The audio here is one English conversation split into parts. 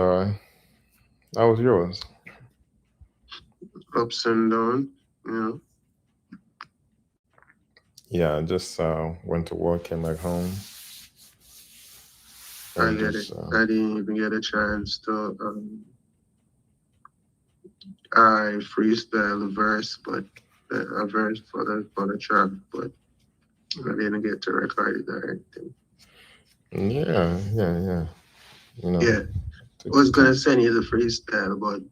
uh, how was yours? Ups and down, you know. Yeah, I just went to work, came back home, I and get it. just I didn't even get a chance to I freestyle a verse, but a verse for the track, but I didn't get to record it or anything. yeah. You know, Yeah, I take was your time. gonna send you the freestyle, but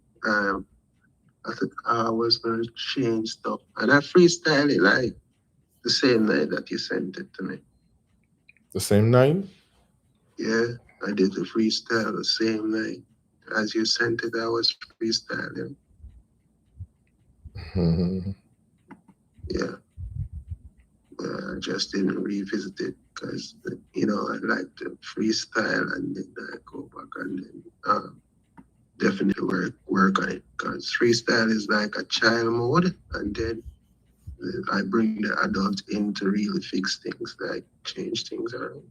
I think I was gonna change stuff, and I freestyle it like the same night that you sent it to me. The same night? Yeah, I did the freestyle the same night as you sent it. I was freestyling. Mhm. Yeah, but I just didn't revisit it because I like to freestyle and then I go back and then definitely work on it because freestyle is like a child mode, and then I bring the adult in to really fix things, like change things around.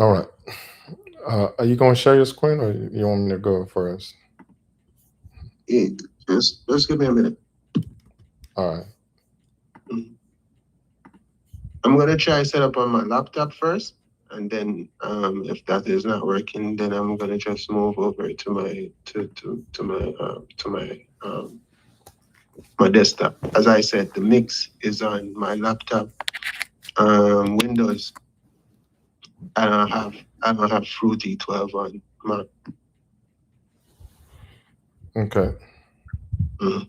All right. Are you going to share your screen, or you want me to go first? Yeah, just give me a minute. All right. Mm. I'm gonna try set up on my laptop first, and then if that is not working, then I'm gonna just move over to my desktop. As I said, the mix is on my laptop. Windows. I don't have I don't have Fruity 12 on Mac. Okay. Mm.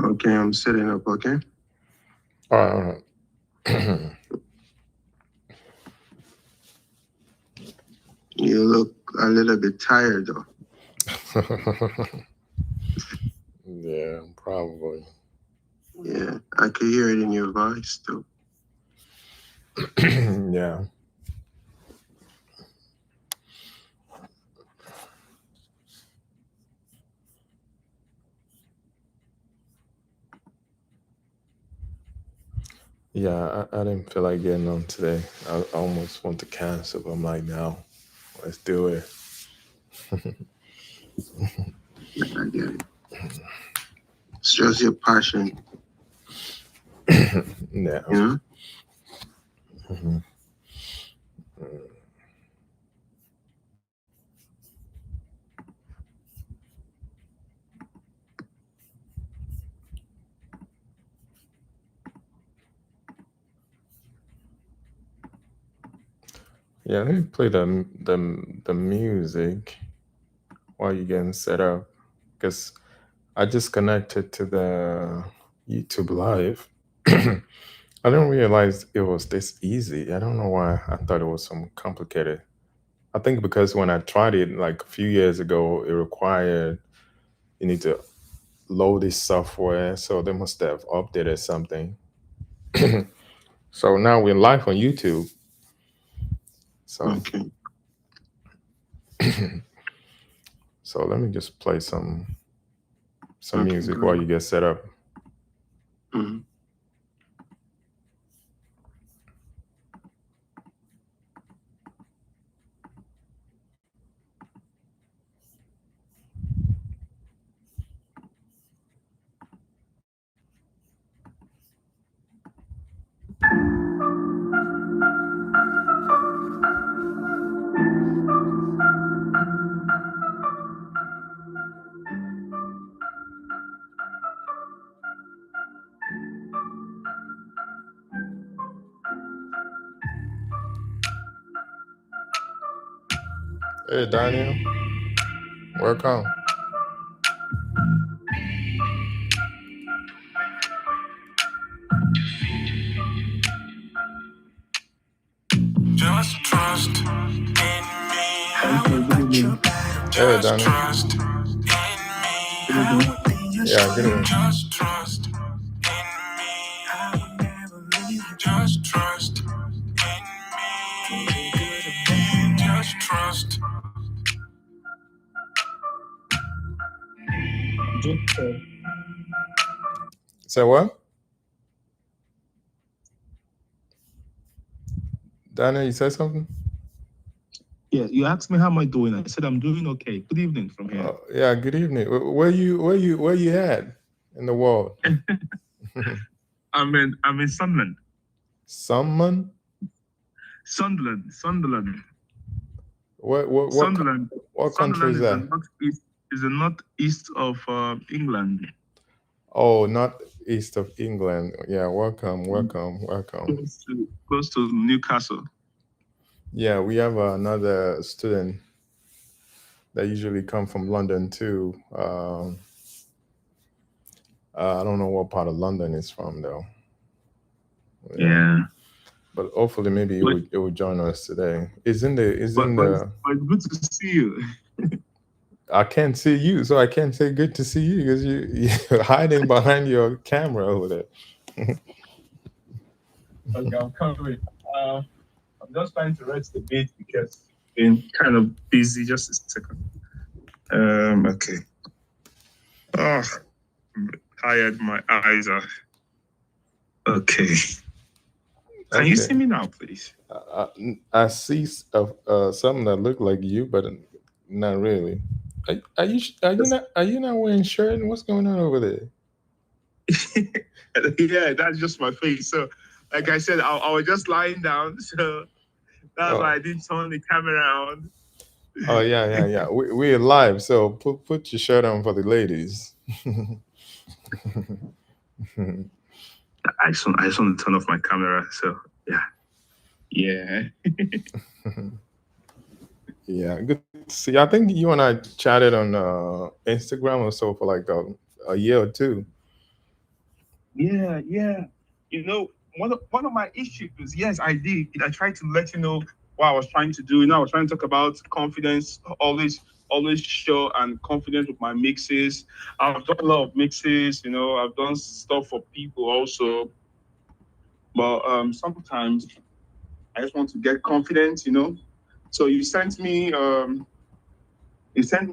Okay, I'm setting up. Okay, All right. All right. you look a little bit tired though. Yeah, probably. Yeah, I could hear it in your voice too. Yeah. Yeah, I didn't feel like getting on today. I almost want to cancel, but I'm like, no, let's do it. Yeah, I get it. It's just your passion, Yeah. you know. Mhm. Yeah, let me play the music while you're getting set up, because I just connected to the YouTube live. I didn't realize it was this easy. I don't know why I thought it was some complicated. I think because when I tried it like a few years ago, it required you need to load this software, so they must have updated something. So now we're live on YouTube. So Okay. so let me just play some Okay. music while Good. you get set up. Mhm. Hey, Daniel, welcome. Just trust in me. I Okay, will good let you evening. back. Hey, Just Daniel. trust in me. Good I evening. will be your Yeah, good evening. strength. Just trust in me. I will never leave you. Just trust in me. Good or bad. Just trust. Just Say what? Daniel, you said something? yeah, you asked me how am I doing. I said I'm doing okay. Good evening from here. Yeah, good evening. Where you at in the world? I'm in Sunderland. Someone? Sunderland. What Sunderland. country Sunderland is is the that? northeast of England. Oh, not east of England. Yeah, welcome. Close to Newcastle. Yeah, we have another student that usually come from London too. I don't know what part of London it's from though. Yeah, Yeah. but hopefully maybe But it would join us today. Is but in but it's, the. but it's good to see you. I can't see you, so I can't say good to see you because you're hiding behind your camera over there. Okay, I'm coming. I'm just trying to rest a bit because been kind of busy. Just a second. Okay. Oh, I'm tired. My eyes are okay. Can you see Okay. me now, please? I see something that look like you, but not really. Are you not wearing shirt? And what's going on over there? Yeah, that's just my face. So, like I said, I was just lying down. So that's why Oh, I didn't turn the camera on. oh yeah. We're live, so put your shirt on for the ladies. I just want to turn off my camera. So yeah. Yeah, good to see. I think you and I chatted on Instagram or so for like a year or two. Yeah. You know, one of my issues, yes, I did. I tried to let you know what I was trying to do. I was trying to talk about confidence, always sure and confident with my mixes. I've done a lot of mixes, I've done stuff for people also. But sometimes I just want to get confident. So you sent me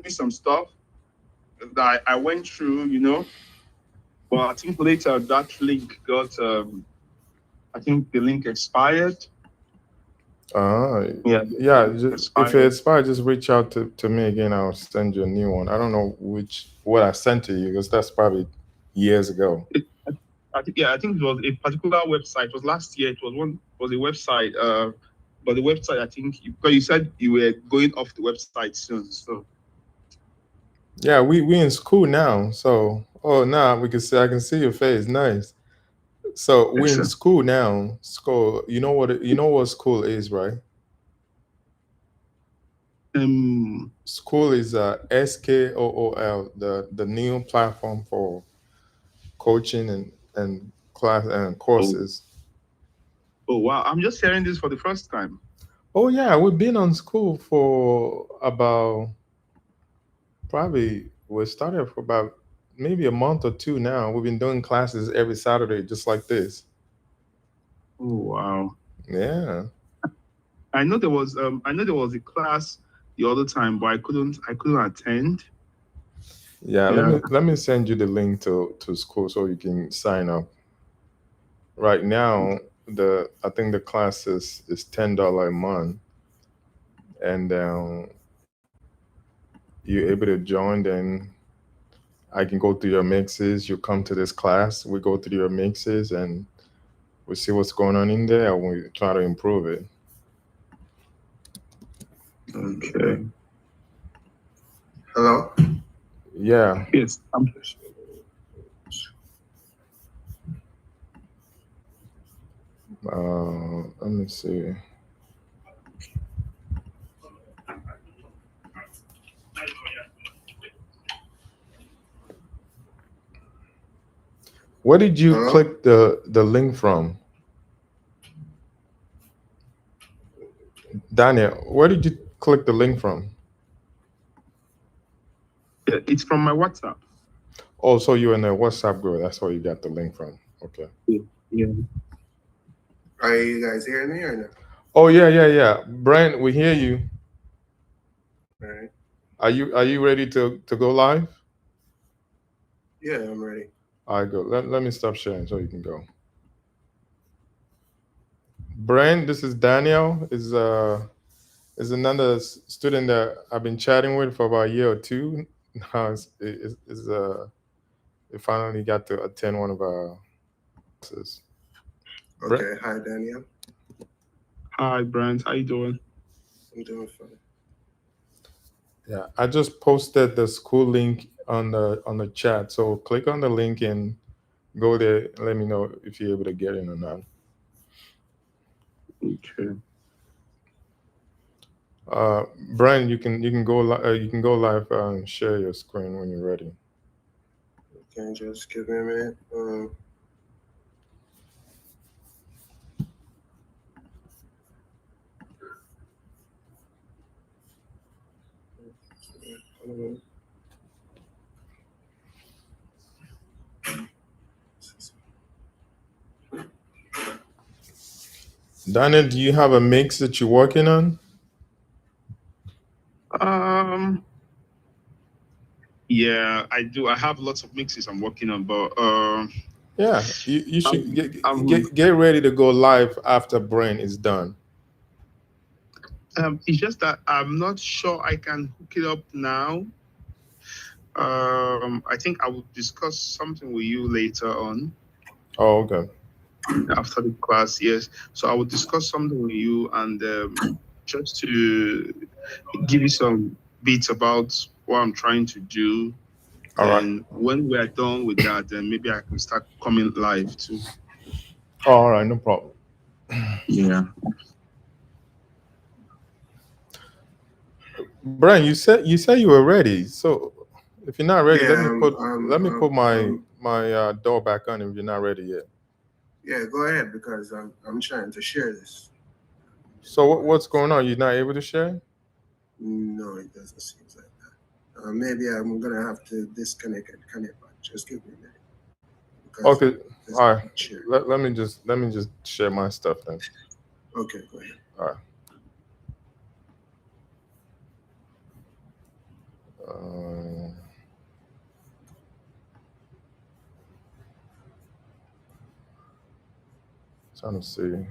some stuff that I went through. But I think later that link got I think the link expired. Uh, Yeah, yeah. If it expired. expires, just reach out to me again. I'll send you a new one. I don't know what I sent to you because that's probably years ago. I think it was a particular website. It was last year. Was a website. But the website, I think, because you said you were going off the website soon. So Yeah, we in school now. So now we can see. I can see your face. Nice. So we yes, in sir. school now. School. You know what school is, right? Um, School is SKOOL, the new platform for coaching and class and oh, courses. oh wow! I'm just hearing this for the first time. Oh yeah, we've been on school for about probably we started for about maybe a month or two now. We've been doing classes every Saturday just like this. Oh wow! Yeah. I know there was a class the other time, but I couldn't attend. Yeah, Yeah. let me send you the link to school so you can sign up. Right now, the I think the class is $10 a month, and you're able to join. Then I can go through your mixes. You come to this class, we go through your mixes, and we see what's going on in there, and we try to improve it. Okay. Hello? Yeah. Yes. Let me see. Where did you Hello? click the link from? Daniel, where did you click the link from? It's from my WhatsApp. Oh, so you're in a WhatsApp group. That's where you got the link from. Okay. Yeah. Are you guys hearing me or no? Oh yeah. Brian, we hear you. All right. Are you ready to go live? Yeah, I'm ready. All right, go. Let me stop sharing so you can go. Brian, this is Daniel. Is another student that I've been chatting with for about a year or two. Now it finally got to attend one of our classes. Okay. Hi, Daniel. Hi, Brent. How you doing? I'm doing fine. Yeah, I just posted the school link on the chat. So click on the link and go there. And let me know if you're able to get in or not. Okay. Brian, you can go you can go live and share your screen when you're ready. Okay, just give me a minute. Daniel, do you have a mix that you're working on? Yeah, I do. I have lots of mixes I'm working on, but Yeah, you should I'm- get ready to go live after Brian is done. it's just that I'm not sure I can hook it up now. I think I will discuss something with you later on Oh, okay. after the class. Yes, so I will discuss something with you and just to give you some bits about what I'm trying to do. All right. And when we are done with that, then maybe I can start coming live too. Oh, all right, no problem. Yeah. Brian, you said you were ready. So if you're not ready, Yeah, let me put my door back on if you're not ready yet. Yeah, go ahead because I'm trying to share this. So what's going on? You're not able to share? No, it doesn't seem like that. Maybe I'm gonna have to disconnect and connect back. Just give me a minute. Because Okay. All right. share. Let me just share my stuff then. Okay, go ahead. All right. Trying to see.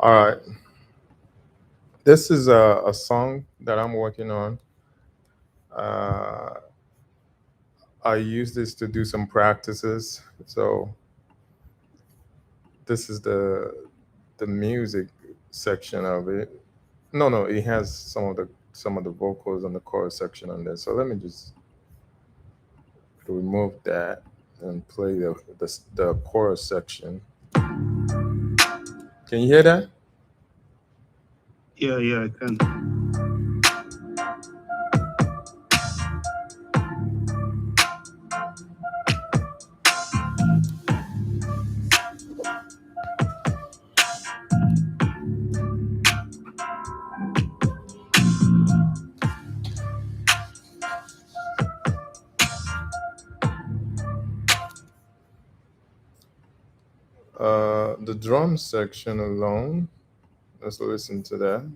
All right. This is a song that I'm working on. I use this to do some practices. So this is the music section of it. No, it has some of the vocals and the chorus section on there. So let me just remove that and play the chorus section. Can you hear that? Yeah, I can. The drum section alone. Let's listen to that.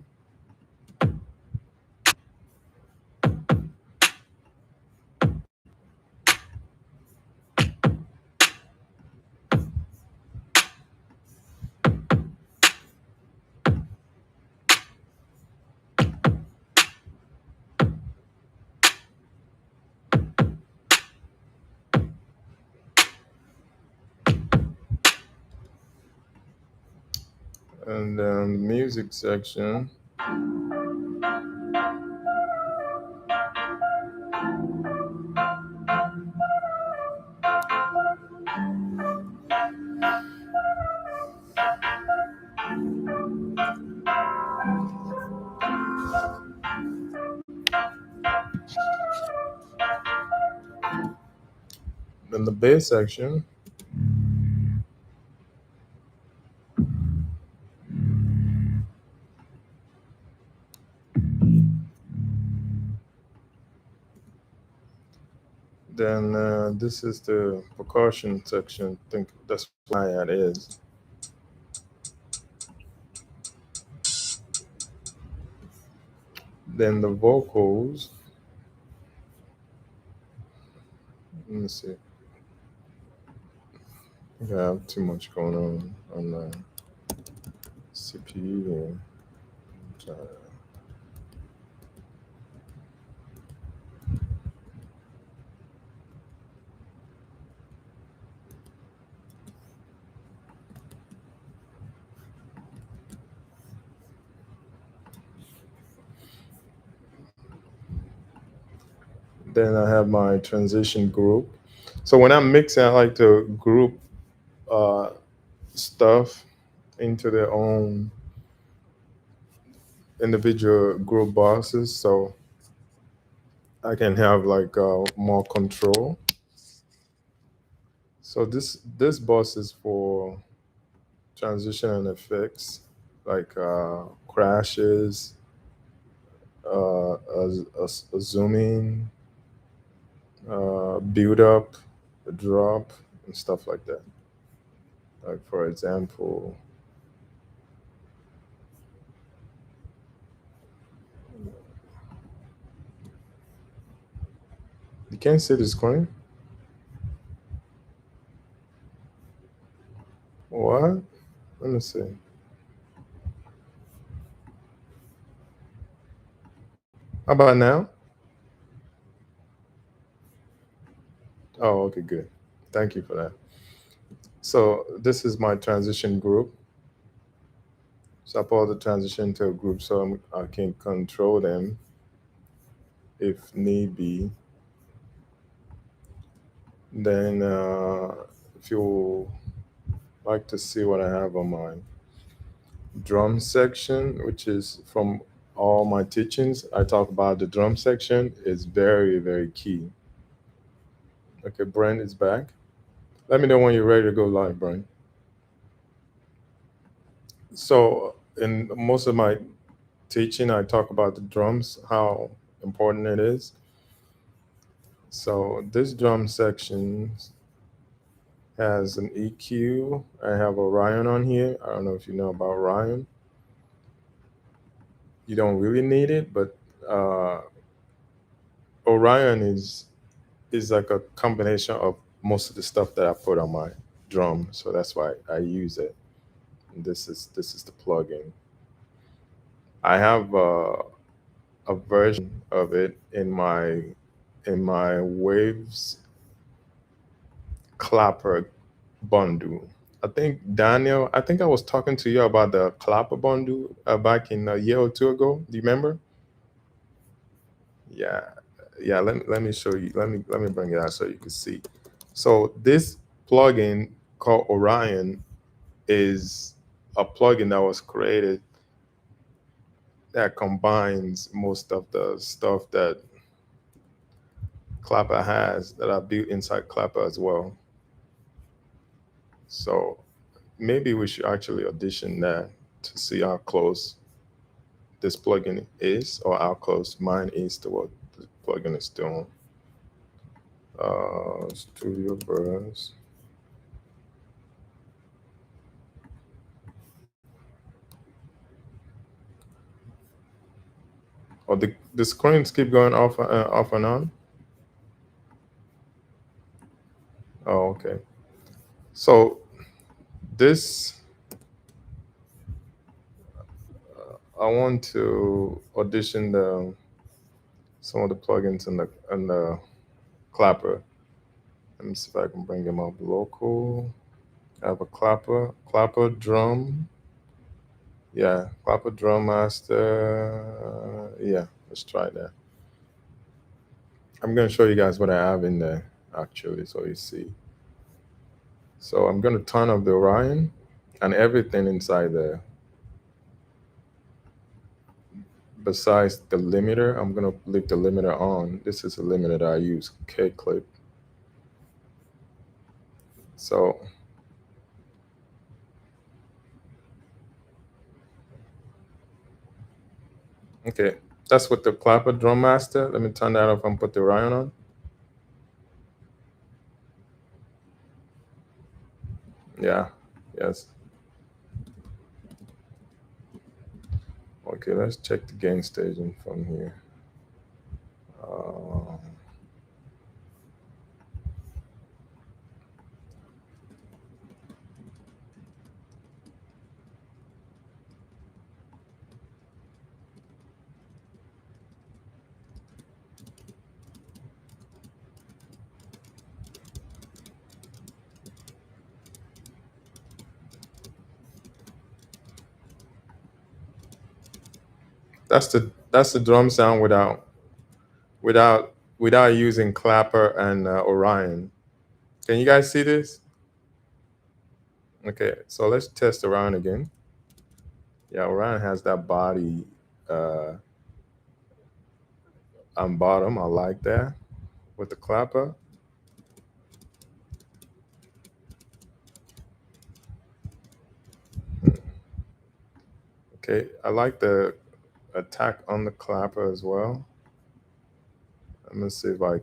And then the music section. Then the bass section. Then this is the percussion section. I think that's why that is. Then the vocals. Let me see. I think I have too much going on the CPU here. Then I have my transition group. So when I'm mixing, I like to group uh, stuff into their own individual group bosses, so I can have like more control. So this boss is for transition and effects, like crashes, a zooming, build up, a drop, and stuff like that. Like for example, you can't see the screen. What? Let me see. How about now? Oh, okay, good. Thank you for that. So this is my transition group. So I put the transition to a group so I can control them if need be. Then, if you like to see what I have on my drum section, which is from all my teachings, I talk about the drum section. It's very, very key. Okay, Brent is back. Let me know when you're ready to go live, Brent. So, in most of my teaching, I talk about the drums, how important it is. So, this drum section has an EQ. I have Orion on here. I don't know if you know about Orion. You don't really need it, but uh, Orion is like a combination of most of the stuff that I put on my drum, so that's why I use it. And this is the plugin. I have a version of it in my Waves Clapper bundle. I think Daniel, I think I was talking to you about the Clapper bundle back in a year or two ago. Do you remember? Yeah, yeah. Let me show you. Let me bring it out so you can see. So this plugin called Orion is a plugin that was created that combines most of the stuff that Clapper has that I built inside Clapper as well. So maybe we should actually audition that to see how close this plugin is or how close mine is to what the plugin is doing. Studio Burst. Oh, the screens keep going off and on. Oh, okay. So this I want to audition some of the plugins in the Clapper. Let me see if I can bring them up. Local. I have a Clapper drum. Yeah, Clapper Drum Master. Yeah, let's try that. I'm gonna show you guys what I have in there actually, so you see. So I'm gonna turn off the Orion and everything inside there. Besides the limiter, I'm gonna leave the limiter on. This is a limiter that I use, K-Clip. So okay, that's with the Clapper Drum Master. Let me turn that off and put the Orion on. Yeah, yes. Okay, let's check the gain staging from here. Uh, that's the drum sound without using Clapper and Orion. Can you guys see this? Okay, so let's test Orion again. Yeah, Orion has that body uh, on bottom. I like that with the Clapper. Okay, I like the attack on the Clapper as well. Let me see if I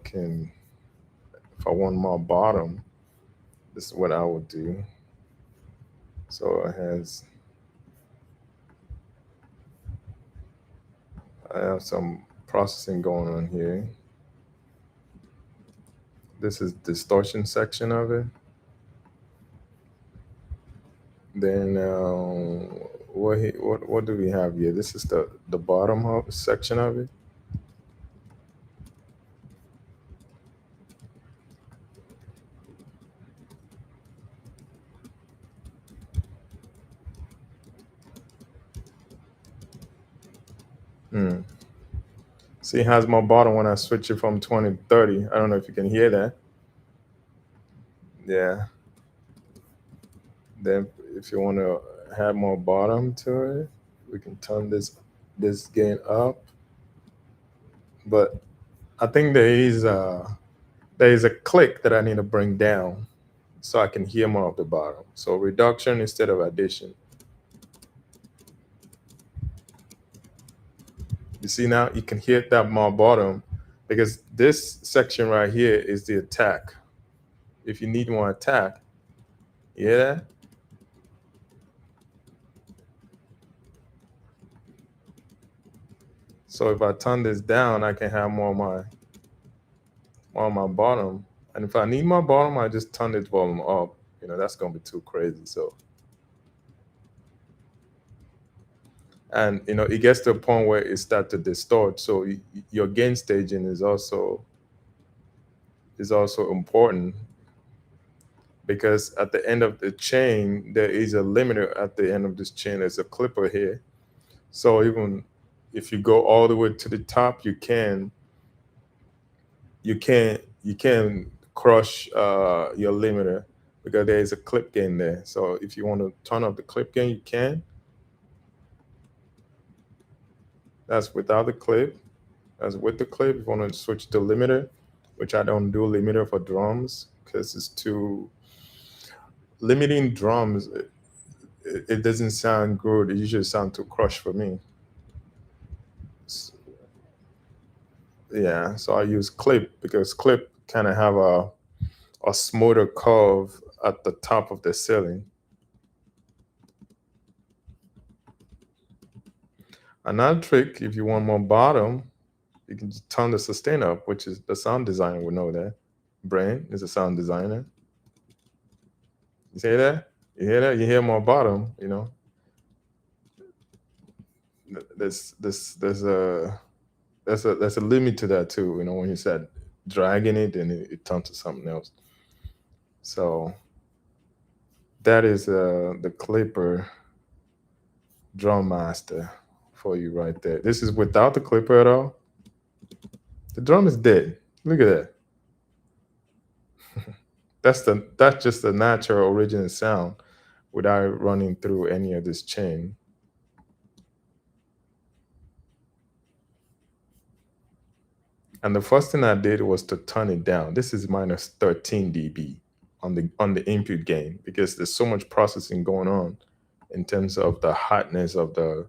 want more bottom, this is what I would do. So I have some processing going on here. This is distortion section of it. Then what do we have here? This is the bottom section of it. Hmm. See, it has more bottom when I switch it from 20 to 30. I don't know if you can hear that. Yeah. Then if you want to have more bottom to it, we can turn this gain up. But I think there is a click that I need to bring down so I can hear more of the bottom. So reduction instead of addition. You see now you can hear that more bottom because this section right here is the attack. If you need more attack, you hear that? So if I turn this down, I can have more of my bottom. And if I need my bottom, I just turn this volume up. That's gonna be too crazy. So and it gets to a point where it starts to distort. So your gain staging is also important because at the end of the chain there is a limiter at the end of this chain. There's a clipper here. So even if you go all the way to the top, you can crush your limiter because there is a clip gain there. So if you want to turn up the clip gain, you can. That's without the clip. As with the clip, if you want to switch to limiter, which I don't do limiter for drums because it's too limiting drums. It doesn't sound good. It usually sounds too crushed for me. Yeah, so I use clip because clip kind of have a smoother curve at the top of the ceiling. Another trick, if you want more bottom, you can just turn the sustain up, which is the sound designer would know that. Brain is a sound designer. You say that? You hear that? You hear more bottom, There's a limit to that too, when you said dragging it and it turns to something else. So that is the clipper drum master for you right there. This is without the clipper at all. The drum is dead. Look at that. That's just the natural original sound without running through any of this chain. And the first thing I did was to turn it down. This is minus 13 dB on the input gain because there's so much processing going on in terms of the hotness of the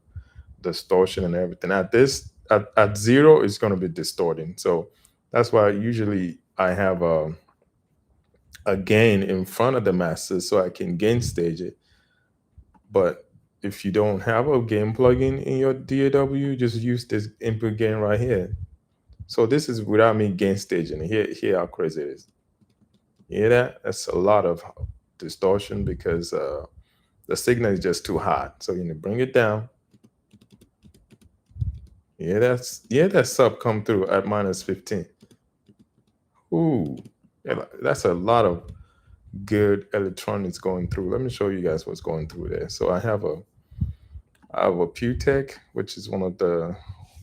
distortion and everything. At zero, it's going to be distorting. So that's why usually I have a gain in front of the master so I can gain stage it. But if you don't have a gain plugin in your DAW, just use this input gain right here. So this is without me gain staging. Here how crazy it is. You hear that? That's a lot of distortion because the signal is just too hot. So you need to bring it down. That sub come through at minus 15. Ooh, yeah, that's a lot of good electronics going through. Let me show you guys what's going through there. So I have a Putec, which is one of the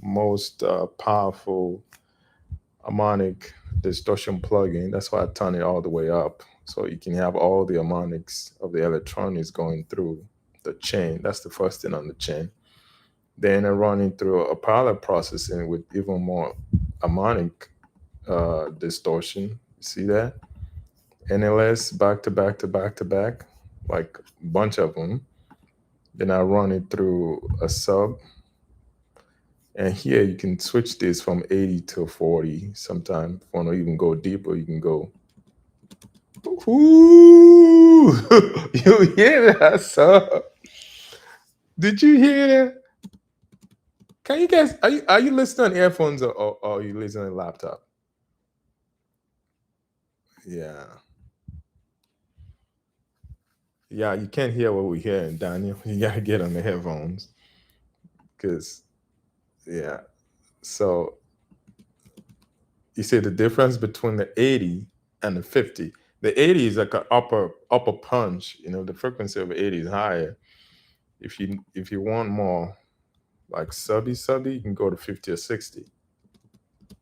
most powerful harmonic distortion plugin. That's why I turn it all the way up so you can have all the harmonics of the electronics going through the chain. That's the first thing on the chain. Then I run it through a parallel processing with even more harmonic distortion. See that? NLS back to back to back to back, like a bunch of them. Then I run it through a sub. And here you can switch this from 80 to 40 sometimes. If you want to even go deeper, you can go. Ooh! You hear that, sub? Did you hear that? Can you guys, are you listening on earphones or are you listening on a laptop? Yeah. Yeah, you can't hear what we're hearing, Daniel. You got to get on the headphones. Because, yeah. So, you see the difference between the 80 and the 50. The 80 is like an upper punch. You know, the frequency of 80 is higher. If you want more like subby, you can go to 50 or 60.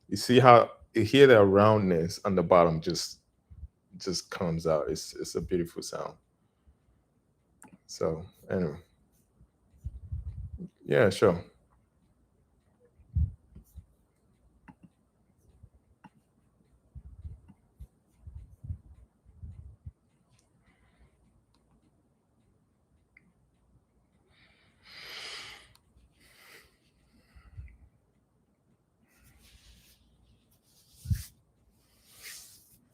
You see how you hear that roundness on the bottom just comes out. It's a beautiful sound. So anyway, yeah, sure.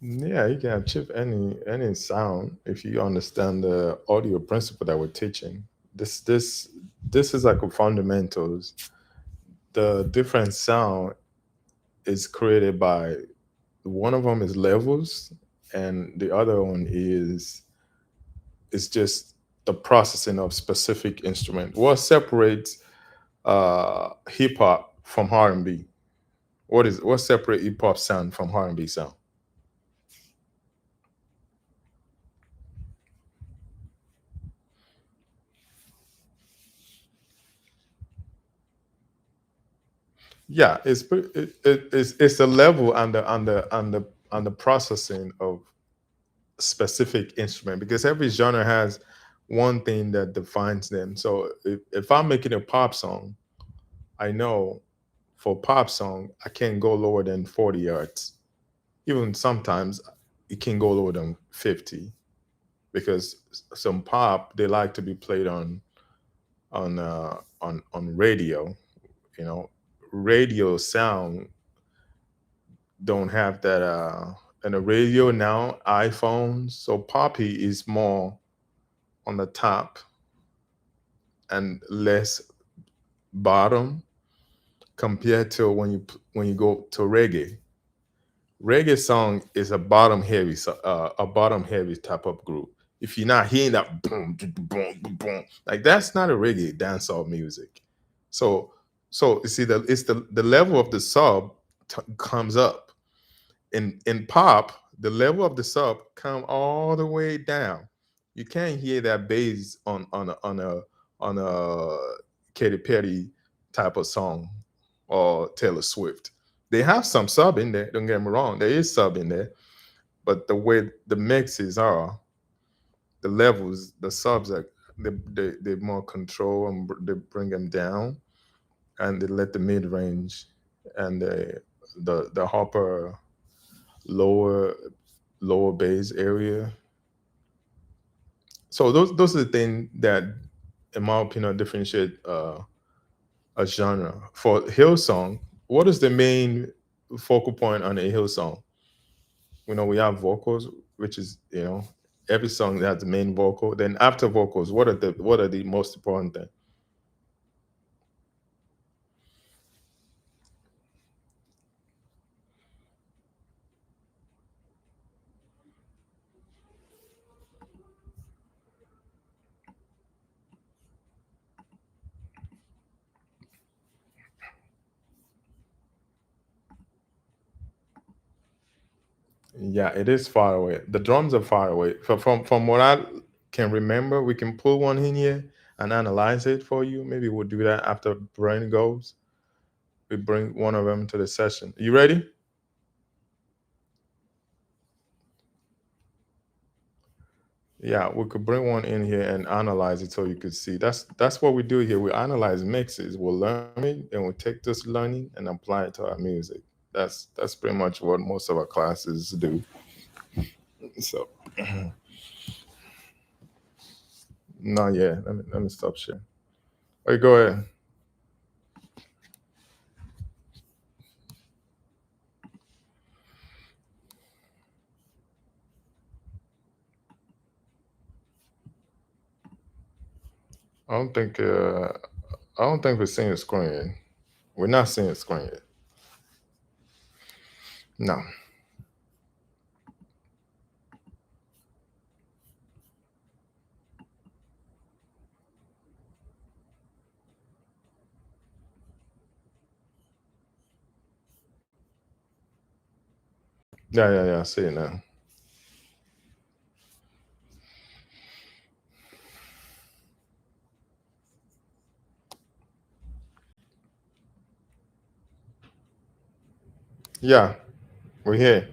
Yeah, you can achieve any sound if you understand the audio principle that we're teaching. This is like a fundamentals. The different sound is created by one of them is levels, and the other one is just the processing of specific instrument. What separates hip hop from R&B? What separate hip hop sound from R&B sound? Yeah, it's a level on the processing of specific instrument because every genre has one thing that defines them. So if I'm making a pop song, I know for pop song I can't go lower than 40 hertz. Even sometimes it can go lower than 50 because some pop they like to be played on radio. You know, radio sound don't have that and the radio now iPhones, so poppy is more on the top and less bottom compared to when you go to reggae. Reggae song is a bottom heavy a bottom heavy type of group. If you're not hearing that boom boom boom boom, boom, like that's not a reggae dancehall music. So you see the level of the sub comes up. In pop, the level of the sub come all the way down. You can't hear that bass on a Katy Perry type of song or Taylor Swift. They have some sub in there. Don't get me wrong, there is sub in there, but the way the mixes are, the levels, the subs are they more control and they bring them down, and they let the mid range and the upper lower lower bass area. So those are the things that, in my opinion, differentiate a genre. For Hillsong, what is the main focal point on a Hillsong? We have vocals, which is every song that has the main vocal. Then after vocals, what are the most important thing? Yeah, it is far away. The drums are far away. From what I can remember, we can pull one in here and analyze it for you. Maybe we'll do that after Brain goes. We bring one of them to the session. You ready? Yeah, we could bring one in here and analyze it so you could see. That's what we do here. We analyze mixes. We'll learn it, and we'll take this learning and apply it to our music. That's pretty much what most of our classes do. So, not yet. Let me stop sharing. Hey, go ahead. I don't think I don't think we're seeing the screen. We're not seeing the screen yet. No. Yeah. I see it now. Yeah, we're here.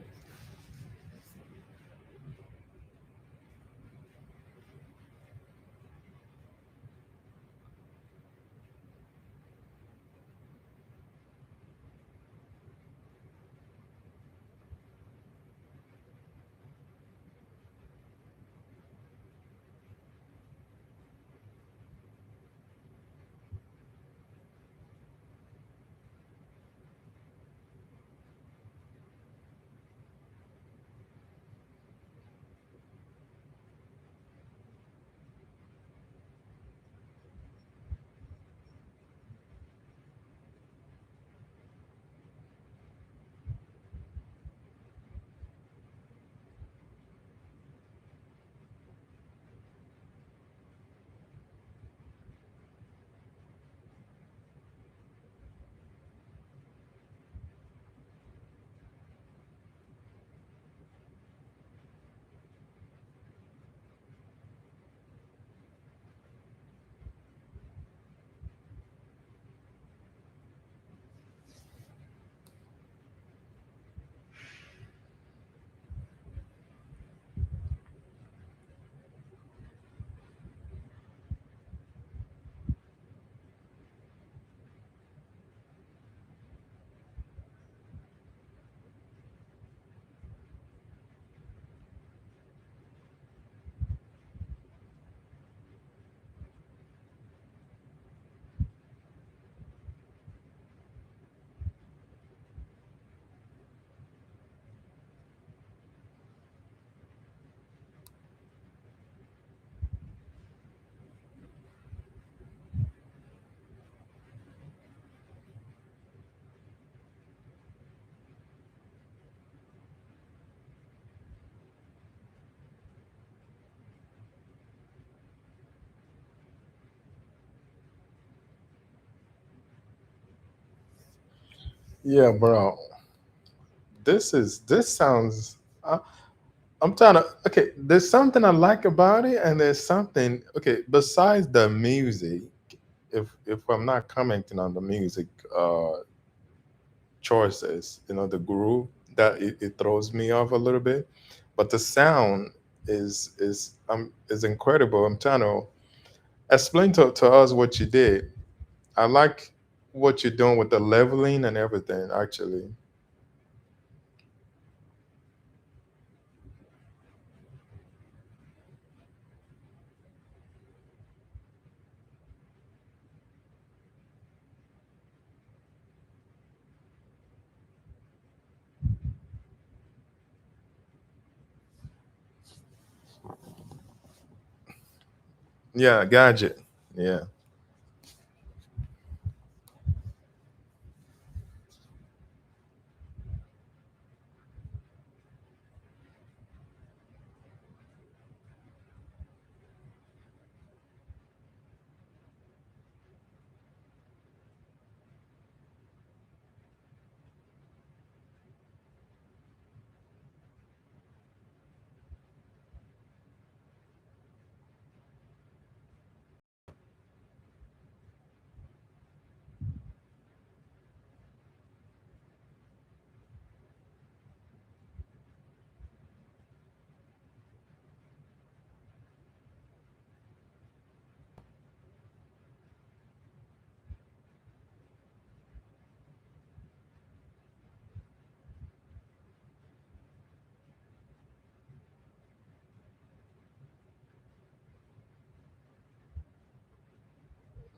Yeah, bro. This sounds. I'm trying to. Okay, there's something I like about it, and there's something. Okay, besides the music, if I'm not commenting on the music choices, the groove that it throws me off a little bit, but the sound is incredible. I'm trying to explain to us what you did. I like what you're doing with the leveling and everything. Actually, yeah, gadget, yeah.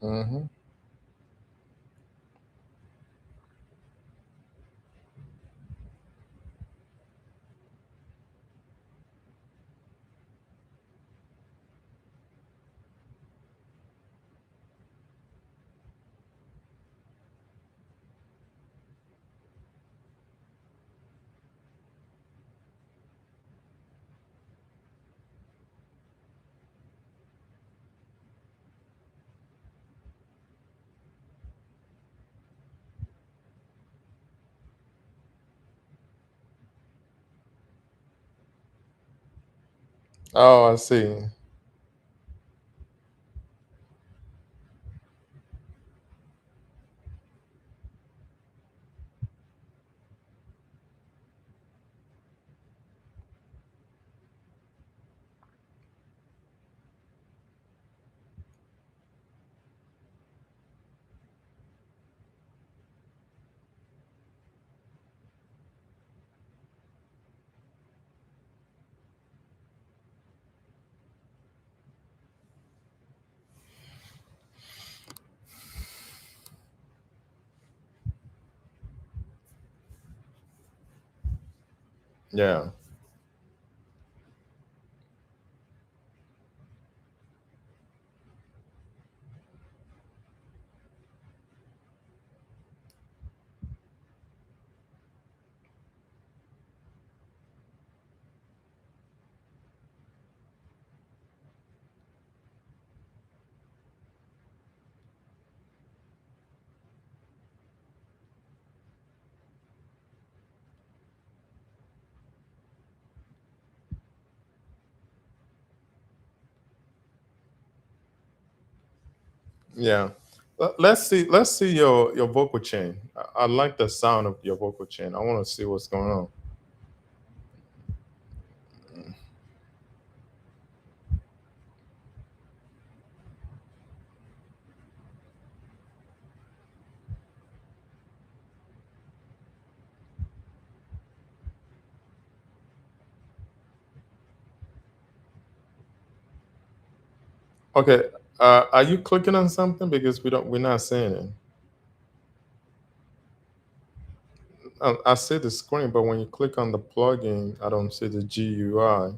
Hmm. Oh, I see. Yeah, yeah. Let's see your vocal chain. I like the sound of your vocal chain. I want to see what's going on. Okay, are you clicking on something because we're not seeing it? I see the screen, but when you click on the plugin, I don't see the GUI.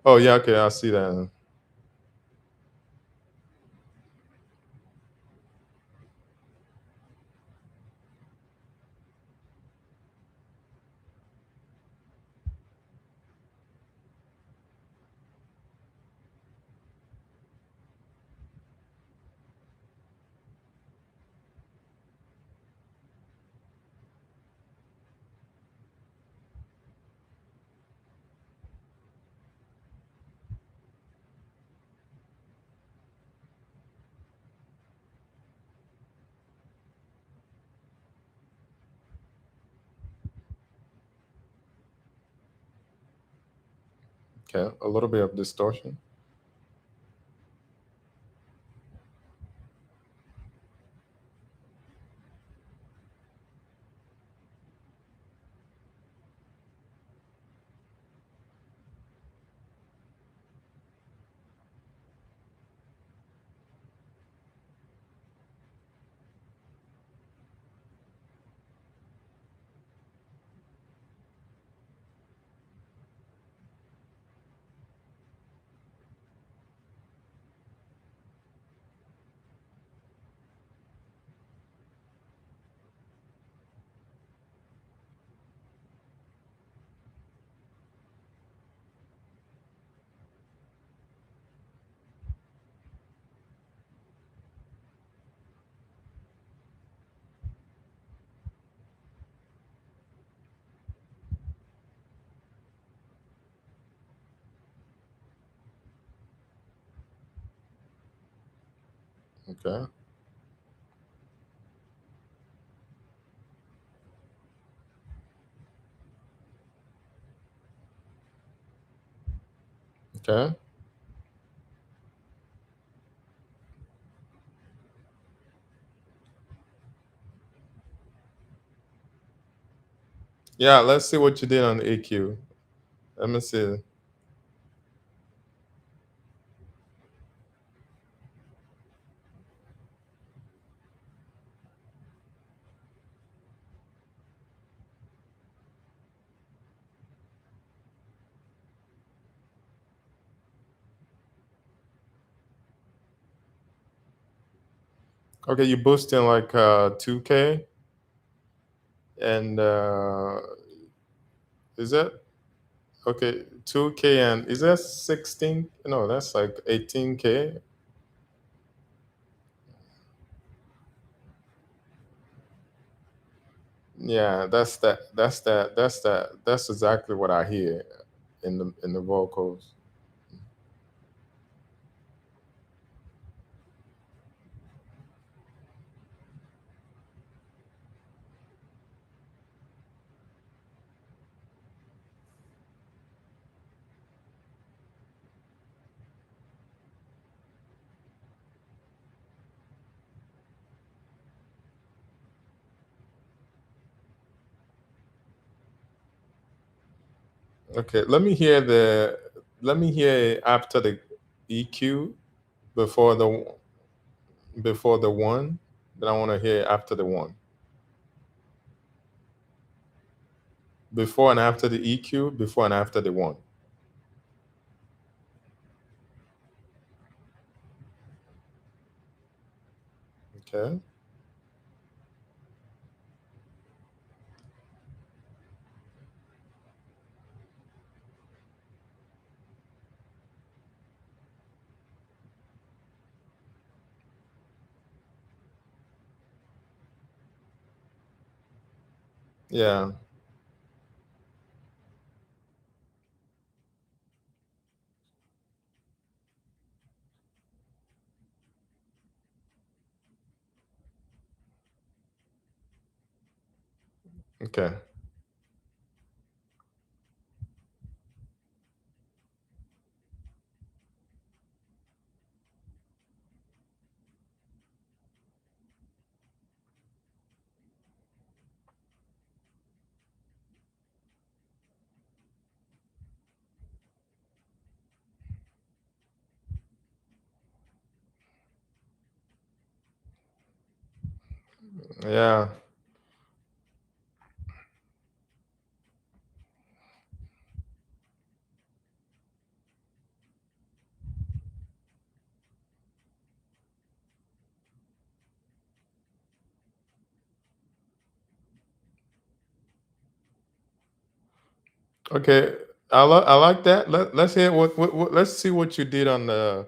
Oh yeah, okay, I see that. Okay, a little bit of distortion. Okay. Okay. Yeah, let's see what you did on the EQ. Let me see. Okay, you boosting like 2K, and is that okay? 2K, and is that 16? No, that's like 18K. Yeah, that's exactly what I hear in the vocals. Okay, let me hear after the EQ before the one. Then I want to hear after the one. Before and after the EQ, before and after the one. Okay. Yeah. Okay. Yeah. Okay. I like that. Let's hear what let's see what you did on the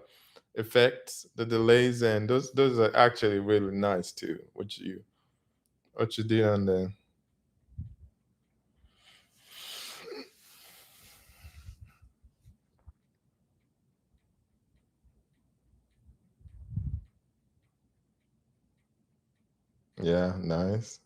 effects, the delays, and those are actually really nice too. What you did on the yeah, nice.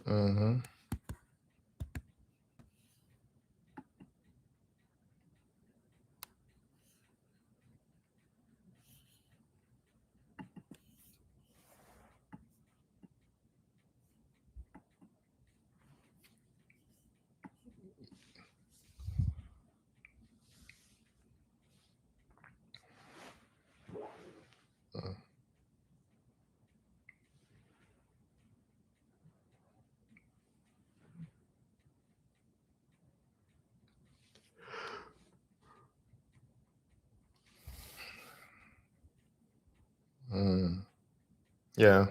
Mm-hmm. Mm. Yeah.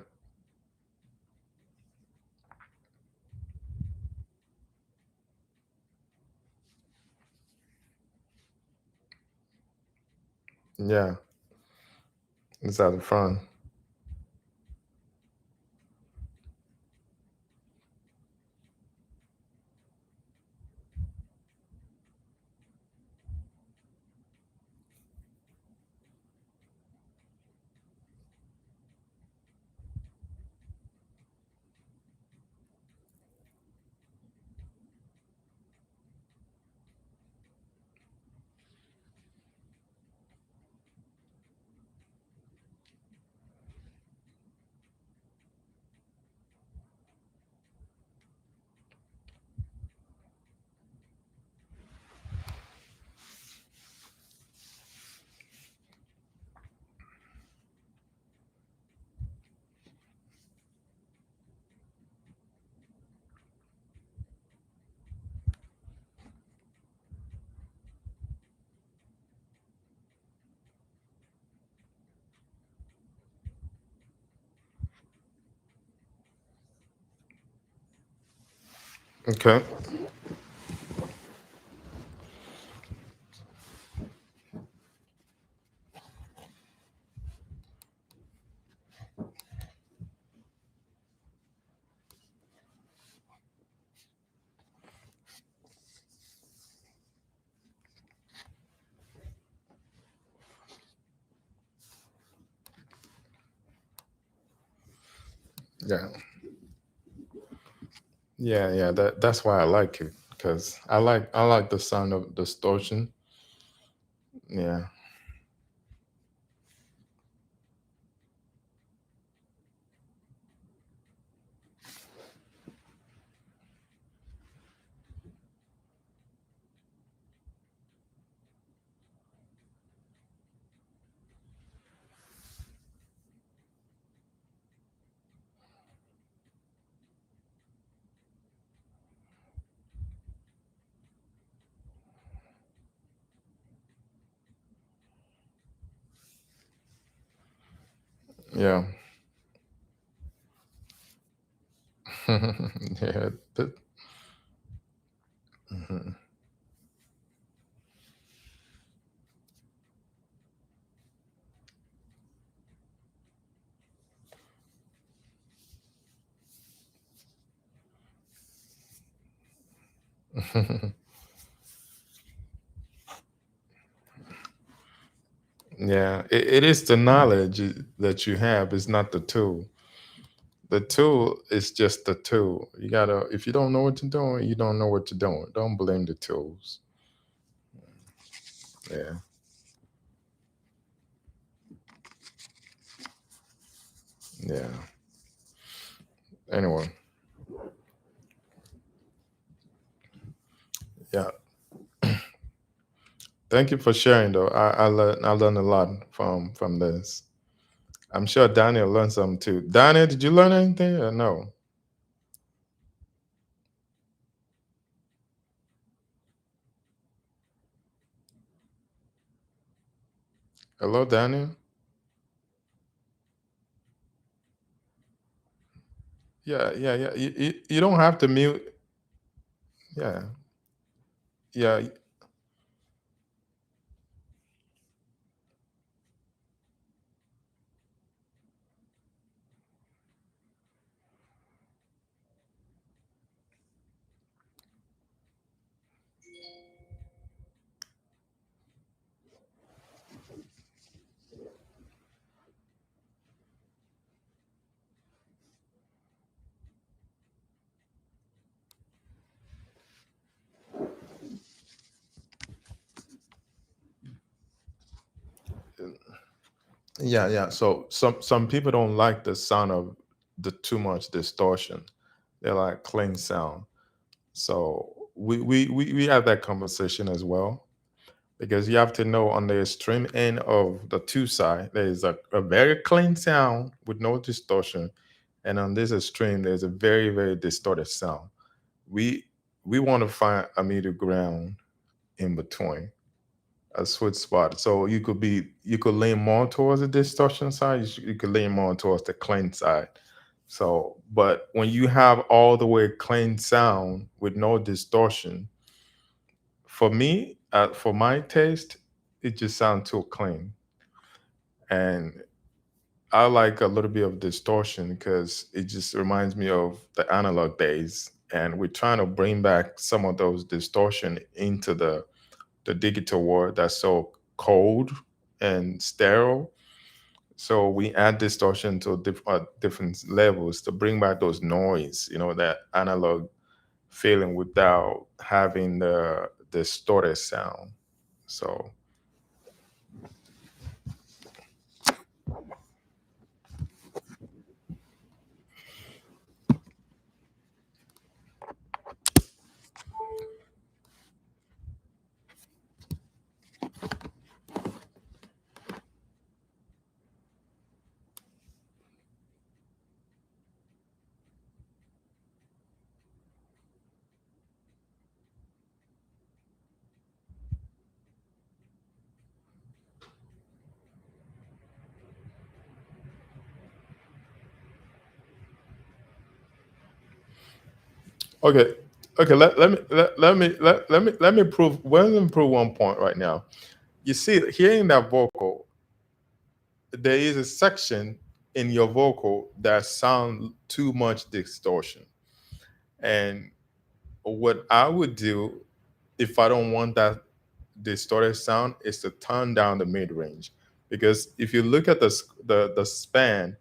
Yeah. It's out of fun. Okay. Yeah. Yeah, yeah. That's why I like it because I like the sound of distortion. Yeah. Yeah. Yeah. Mhm. Yeah. It is the knowledge that you have. It's not the tool. The tool is just the tool. You gotta. If you don't know what you're doing, you don't know what you're doing. Don't blame the tools. Yeah. Yeah. Anyway. Yeah. Thank you for sharing, though. I learned a lot from this. I'm sure Daniel learned something too. Daniel, did you learn anything or no? Hello, Daniel. Yeah, yeah, yeah. You don't have to mute. Yeah, yeah, Yeah, yeah. So some people don't like the sound of the too much distortion. They like clean sound. So we have that conversation as well, because you have to know on the extreme end of the two side there is a very clean sound with no distortion, and on this extreme there's a very very distorted sound. We we want to find a middle ground in between, a sweet spot. So you could lean more towards the distortion side. You could lean more towards the clean side. So, but when you have all the way clean sound with no distortion, for me, for my taste, it just sounds too clean. And I like a little bit of distortion because it just reminds me of the analog days. And we're trying to bring back some of those distortion into the digital world that's so cold and sterile. So we add distortion to different levels to bring back those noise, that analog feeling without having the distorted sound. So okay, okay. Let me prove. Let me prove one point right now. You see, hearing that vocal, there is a section in your vocal that sound too much distortion. And what I would do if I don't want that distorted sound is to turn down the mid range, because if you look at the span,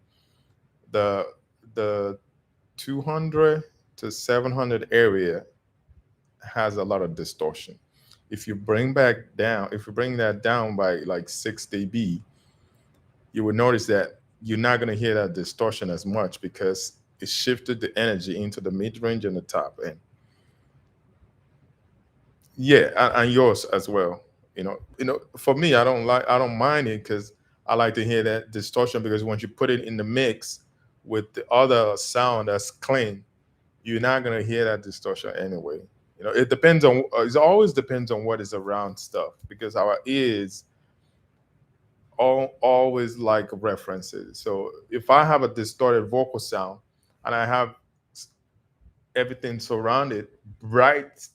the the 200 to 700 area has a lot of distortion. If you bring that down by like 6 dB, you will notice that you're not going to hear that distortion as much because it shifted the energy into the mid range and the top end. Yeah, and yours as well. For me, I don't mind it because I like to hear that distortion, because once you put it in the mix with the other sound that's clean, you're not gonna hear that distortion anyway. It depends on. It always depends on what is around stuff, because our ears always like references. So if I have a distorted vocal sound and I have everything surrounded, bright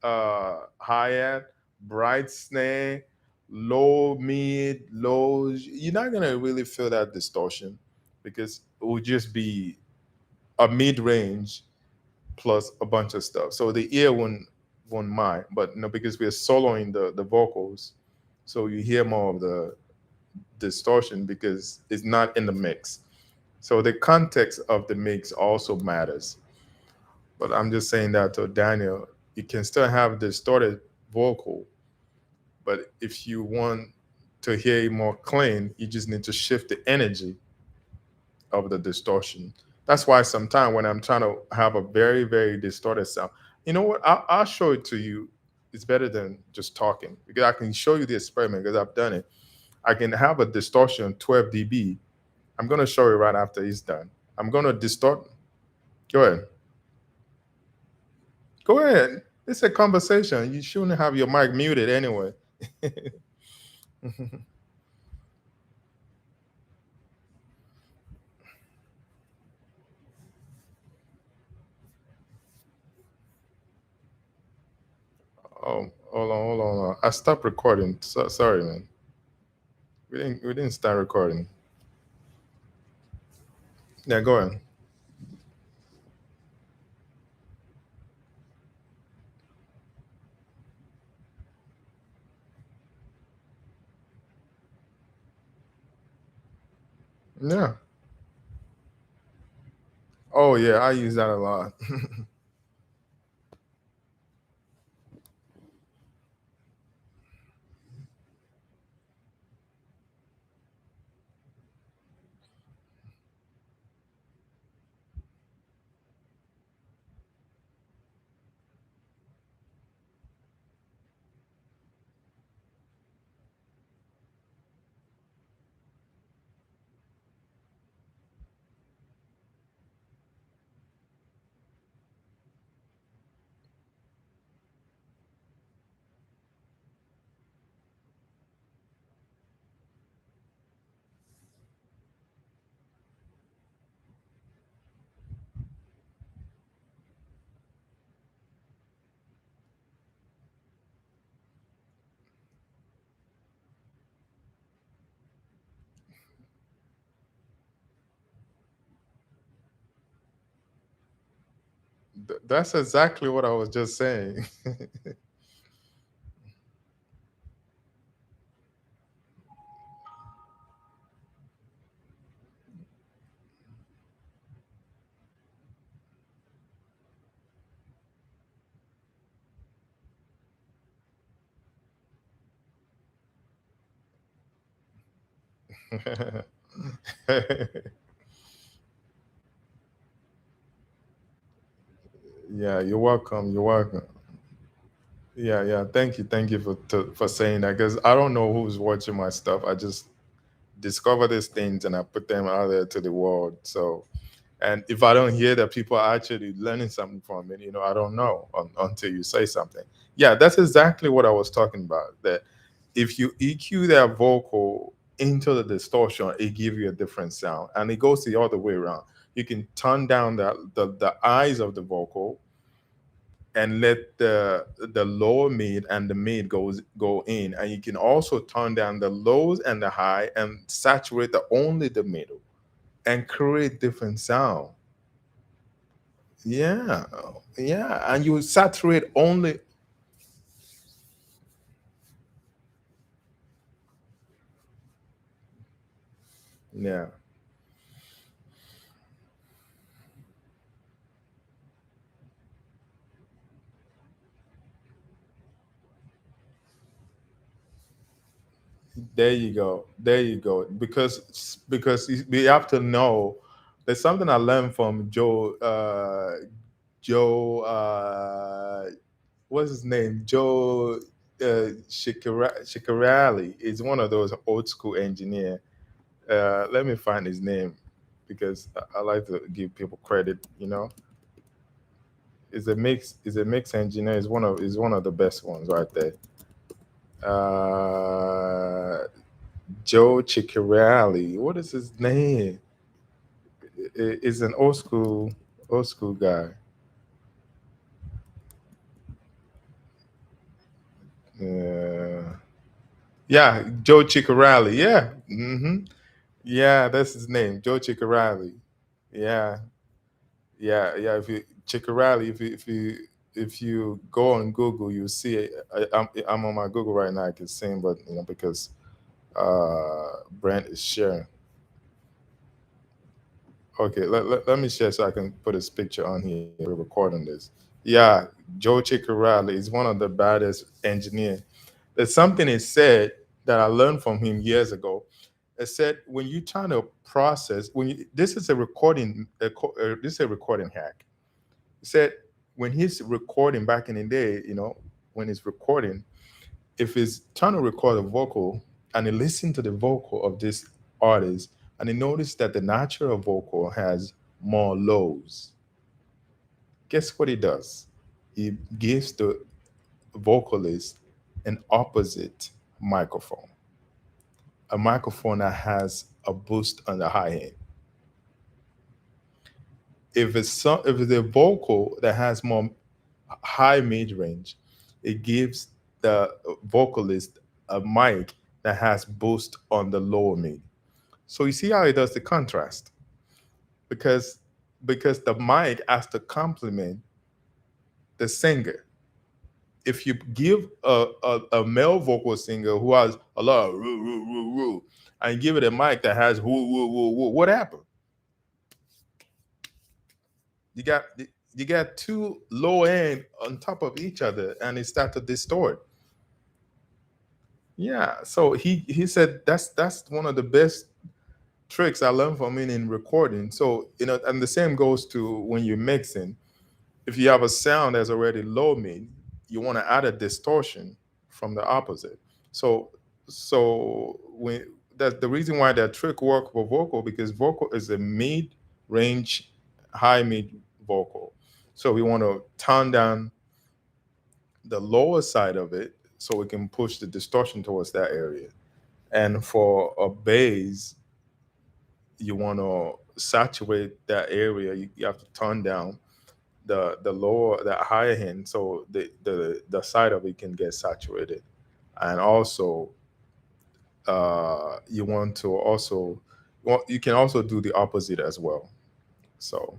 hi-hat, bright snare, low mid, low, you're not gonna really feel that distortion, because it would just be a mid-range plus a bunch of stuff. So the ear won't mind, but because we're soloing the vocals, so you hear more of the distortion because it's not in the mix. So the context of the mix also matters. But I'm just saying that to Daniel, you can still have distorted vocal, but if you want to hear it more clean, you just need to shift the energy of the distortion. That's why sometimes when I'm trying to have a very, very distorted sound, you know what? I'll show it to you. It's better than just talking, because I can show you the experiment because I've done it. I can have a distortion 12 dB. I'm going to show you right after it's done. I'm going to distort. Go ahead. Go ahead. It's a conversation. You shouldn't have your mic muted anyway. Oh, hold on. I stopped recording. Sorry, man. We didn't start recording. Yeah, go ahead. Yeah. Oh yeah, I use that a lot. That's exactly what I was just saying. Yeah, you're welcome. You're welcome. Yeah, yeah. Thank you for saying that because I don't know who's watching my stuff. I just discover these things and I put them out there to the world. So, and if I don't hear that people are actually learning something from it, I don't know until you say something. Yeah, that's exactly what I was talking about. That if you EQ that vocal into the distortion, it gives you a different sound, and it goes the other way around. You can turn down the eyes of the vocal and let the lower mid and the mid go in, and you can also turn down the lows and the high and saturate only the middle and create different sound. Yeah, yeah, and you saturate only. Yeah, there you go, there you go. Because we have to know. There's something I learned from Joe. What's his name? Joe Shikarali is one of those old school engineer. Let me find his name because I like to give people credit. Is a mix engineer. Is one of the best ones right there. Uh, Joe Ciccarelli. What is his name? Is an old school guy. Uh, yeah, Joe Ciccarelli. Yeah, yeah, that's his name, Joe Ciccarelli. Yeah, yeah, yeah. If you Ciccarelli, if you go on Google, you see it. I'm on my Google right now. I can see him, but because Brent is sharing. Okay, let me share so I can put his picture on here. We're recording this. Yeah, Joe Ciccarelli is one of the baddest engineers. There's something he said that I learned from him years ago. It said when you're trying to process, this is a recording, this is a recording hack. He said when he's recording back in the day, when he's recording, if he's trying to record a vocal and he listen to the vocal of this artist and he noticed that the natural vocal has more lows, guess what he does? He gives the vocalist an opposite microphone, a microphone that has a boost on the high end. If it's a vocal that has more high mid range, it gives the vocalist a mic that has boost on the lower mid. So you see how it does the contrast because the mic has to complement the singer. If you give a male vocal singer who has a lot of roo, roo, roo, roo, and give it a mic that has woo, woo, woo, woo, what happened? You got you got two low end on top of each other, and it start to distort. Yeah. So he said that's one of the best tricks I learned from him in recording. So and the same goes to when you're mixing. If you have a sound that's already low mid, you want to add a distortion from the opposite. So when that's the reason why that trick work for vocal because vocal is a mid range, high mid vocal. So we want to turn down the lower side of it so we can push the distortion towards that area. And for a bass, you want to saturate that area. You have to turn down the higher end so the side of it can get saturated. And also you want to also you can also do the opposite as well. So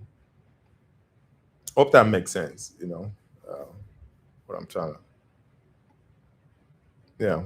Hope that makes sense. What I'm trying to. Yeah.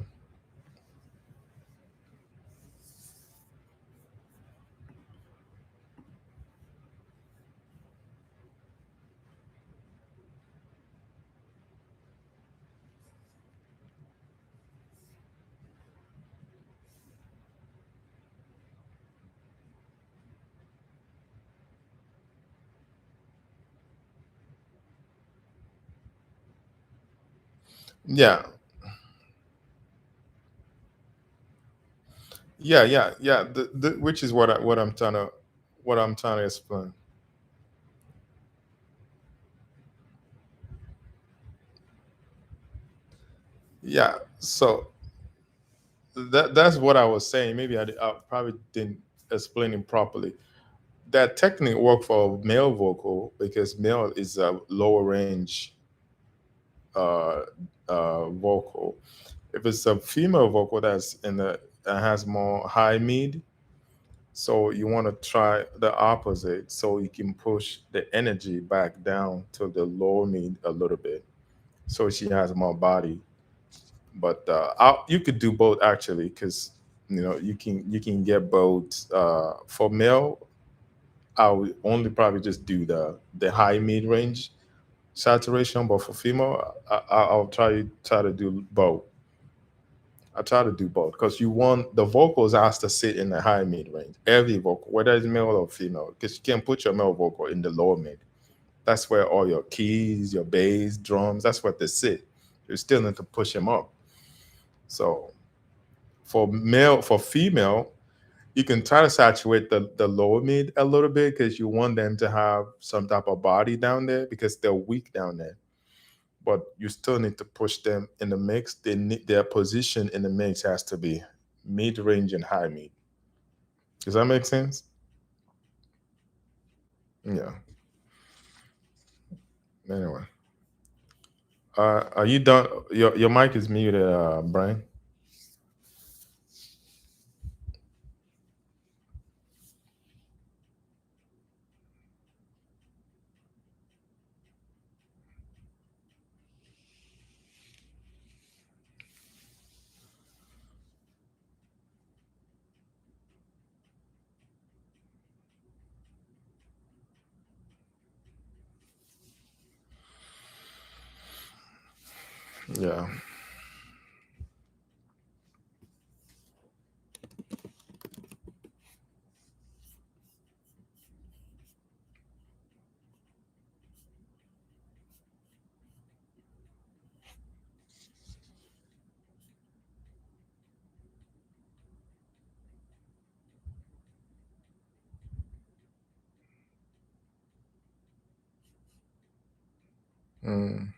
Yeah. Yeah. Which is what I'm trying to explain. Yeah. So that's what I was saying. Maybe I probably didn't explain it properly. That technique work for male vocal because male is a lower range uh, vocal. If it's a female vocal that has more high mid, so you want to try the opposite, so you can push the energy back down to the lower mid a little bit, so she has more body. But you could do both actually, because you can get both. For male, I would only probably just do the high mid range saturation, but for female, I'll try to do both. I try to do both because you want the vocals has to sit in the high mid range. Every vocal, whether it's male or female, because you can't put your male vocal in the lower mid. That's where all your keys, your bass, drums, that's what they sit. You still need to push them up. So for female, you can try to saturate the lower mid a little bit because you want them to have some type of body down there because they're weak down there. But you still need to push them in the mix. Their position in the mix has to be mid range and high mid. Does that make sense? Yeah. Anyway, are you done? Your mic is muted, Brian. Yeah. Mm.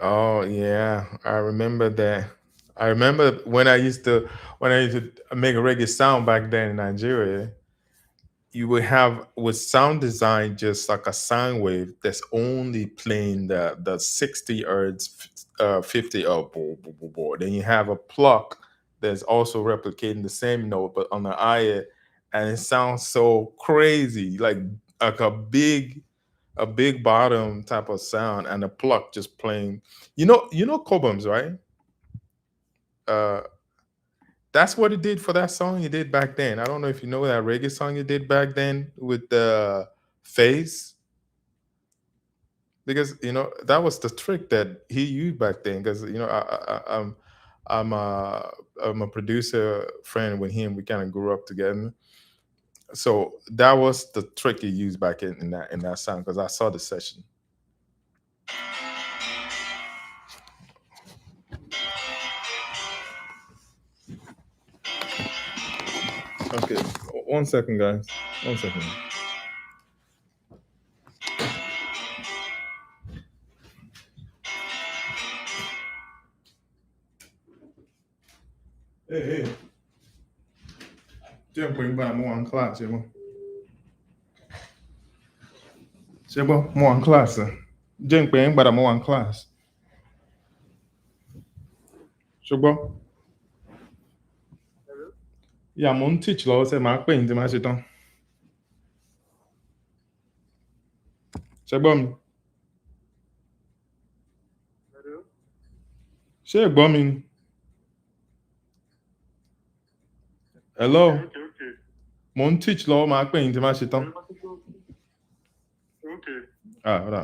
Oh yeah, I remember that. I remember when I used to make a reggae sound back then in Nigeria. You would have with sound design just like a sine wave that's only playing the 60 hertz, 50 then you have a pluck that's also replicating the same note but on the higher, and it sounds so crazy, like a big bottom type of sound and a pluck just playing. You know Cobhams, right? uh that's what he did for that song he did back then. I don't know if you know that reggae song he did back then with the face, because that was the trick that he used back then. Because I'm a producer friend with him. We kind of grew up together, so that was the trick he used back in that song. Because I saw the session. Okay, 1 second, guys. 1 second. Hey, hey. Tiens, bring back more class, you know. ṣé gbọ́ mo wà ní kíláàsì jẹ́ ń pè é ń gbàdá mo wà ní kíláàsì ṣùgbọ́n ìyá mo ń teach lọ́wọ́ sẹ́ máa pè ní tí máa ṣe tán ṣé gbọ́ mi ṣé ẹ gbọ́ mi ni hello mo ń teach lọ́wọ́ máa pè ní tí máa ṣe tán ọ̀rà.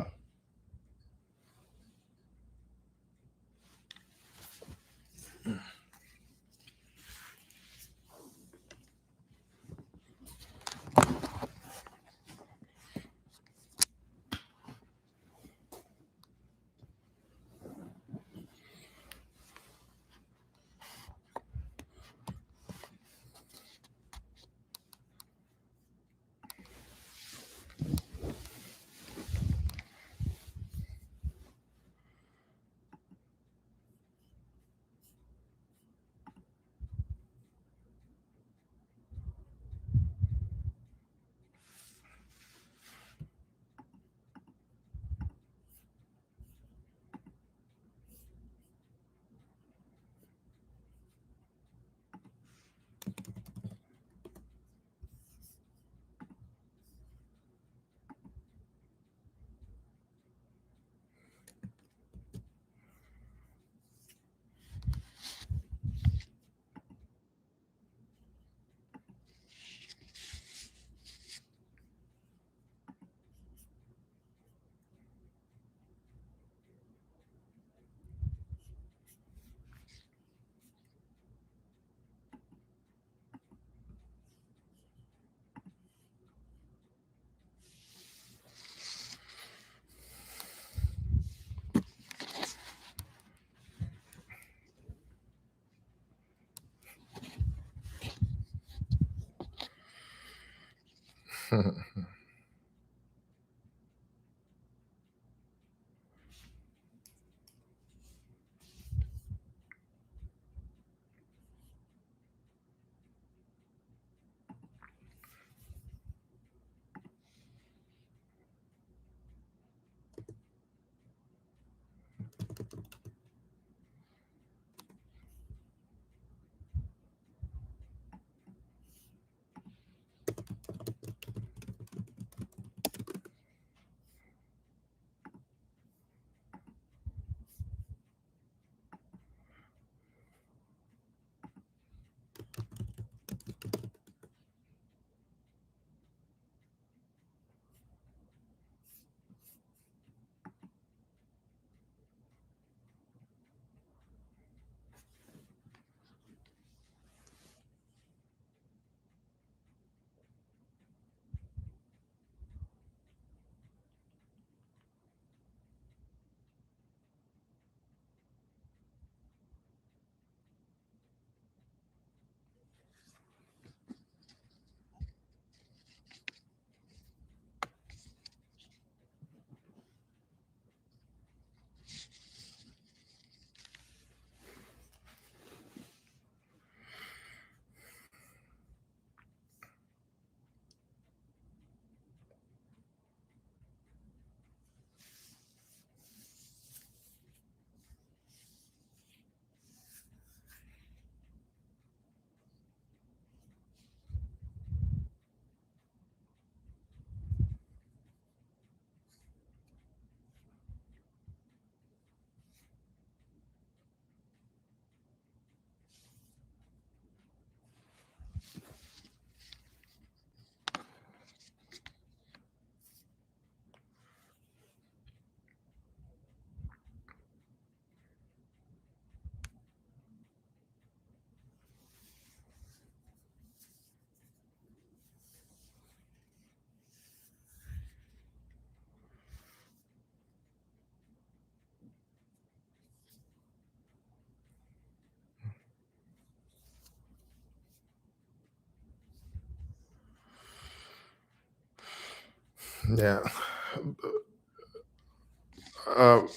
Yeah.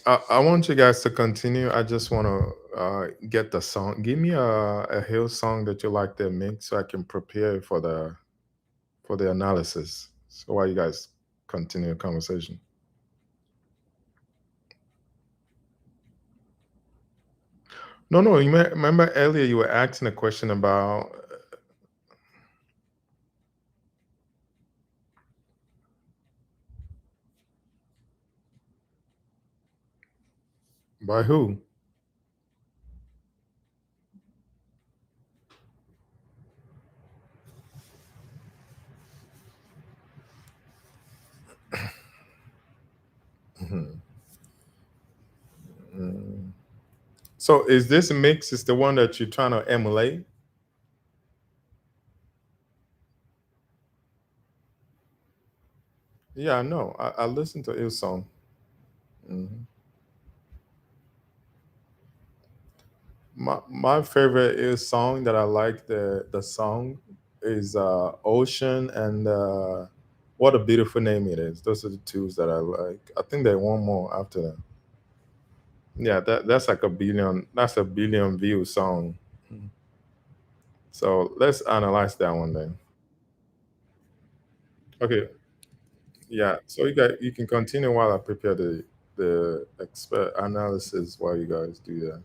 I want you guys to continue. I just want to get the song. Give me a hill song that you like to mix so I can prepare for the analysis. So while you guys continue the conversation. No, no. You remember earlier you were asking a question about by who? Mhm. Mm. So is this mix is the one that you're trying to emulate? Yeah, I know. I listened to his song. Mhm. My favorite is song that I like the song is Ocean and What a Beautiful Name It Is. Those are the two that I like. I think there's one more after that. Yeah, that's like a billion view song. Mhm. So let's analyze that one then. Okay. Yeah. So you can continue while I prepare the expert analysis while you guys do that.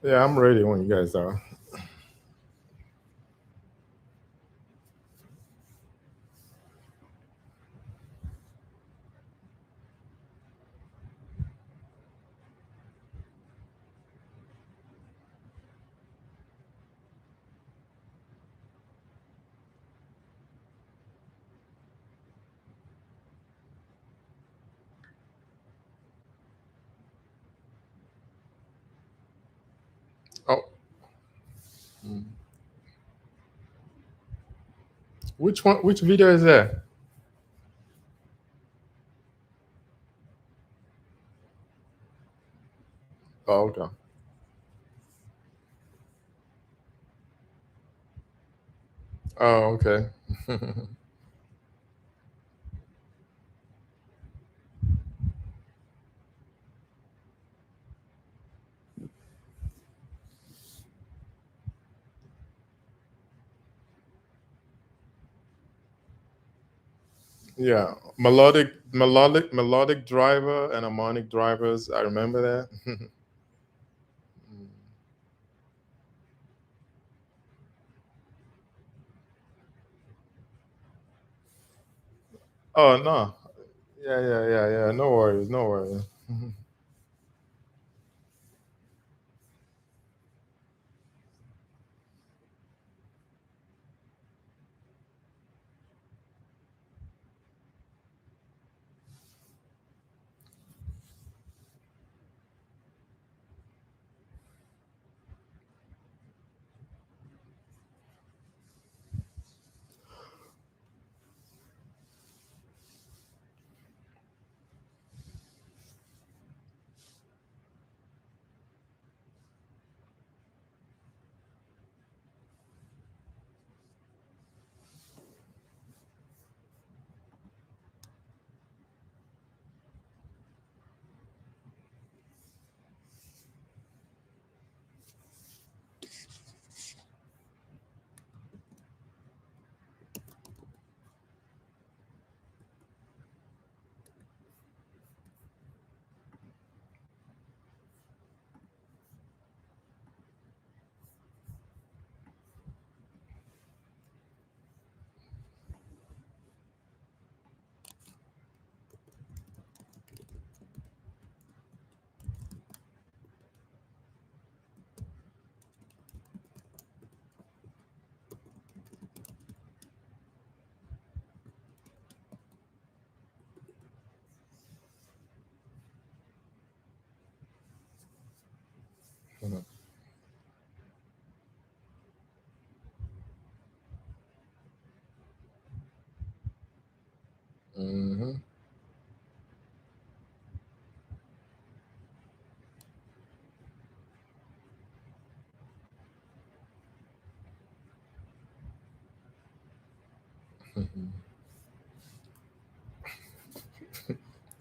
Yeah, I'm ready when you guys are. Oh, mm. Which one? Which video is that? Oh, okay. Oh, okay. Yeah, melodic driver and harmonic drivers. I remember that. Mm. Oh no. Yeah, yeah, yeah, yeah. No worries, no worries. Hmm.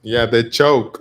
Yeah, they choke.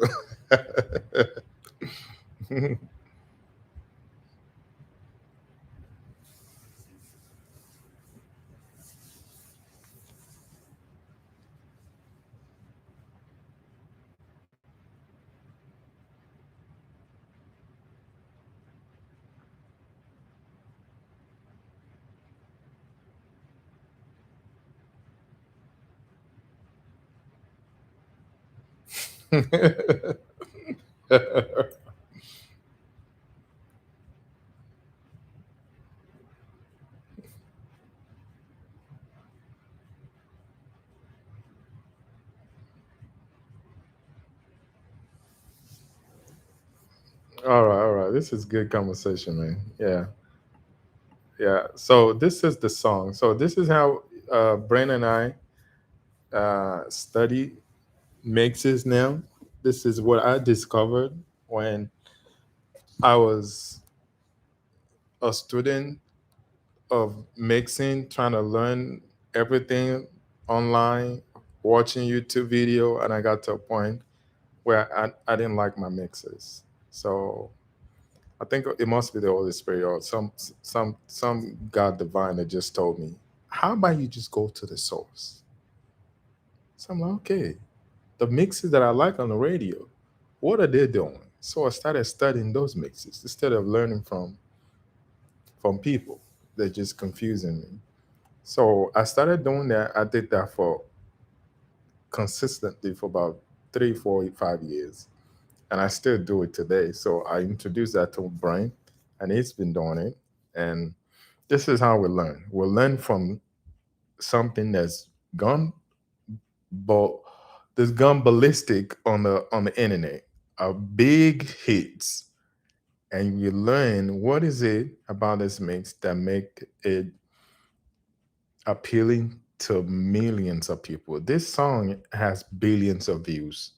All right, all right. This is good conversation, man. Yeah, yeah. So this is the song. So this is how Brain and I study mixes now. This is what I discovered when I was a student of mixing, trying to learn everything online, watching YouTube video, and I got to a point where I didn't like my mixes. So I think it must be the Holy Spirit or some God divine that just told me, how about you just go to the source? So I'm like, okay, the mixes that I like on the radio, what are they doing? So I started studying those mixes instead of learning from people. They're just confusing me. So I started doing that. I did that for consistently for about 3, 4, 5 years, and I still do it today. So I introduced that to Brian, and he's been doing it. And this is how we learn. We learn from something gone, but that's gone ballistic on the internet. A big hits, and you learn what is it about this mix that make it appealing to millions of people. This song has billions of views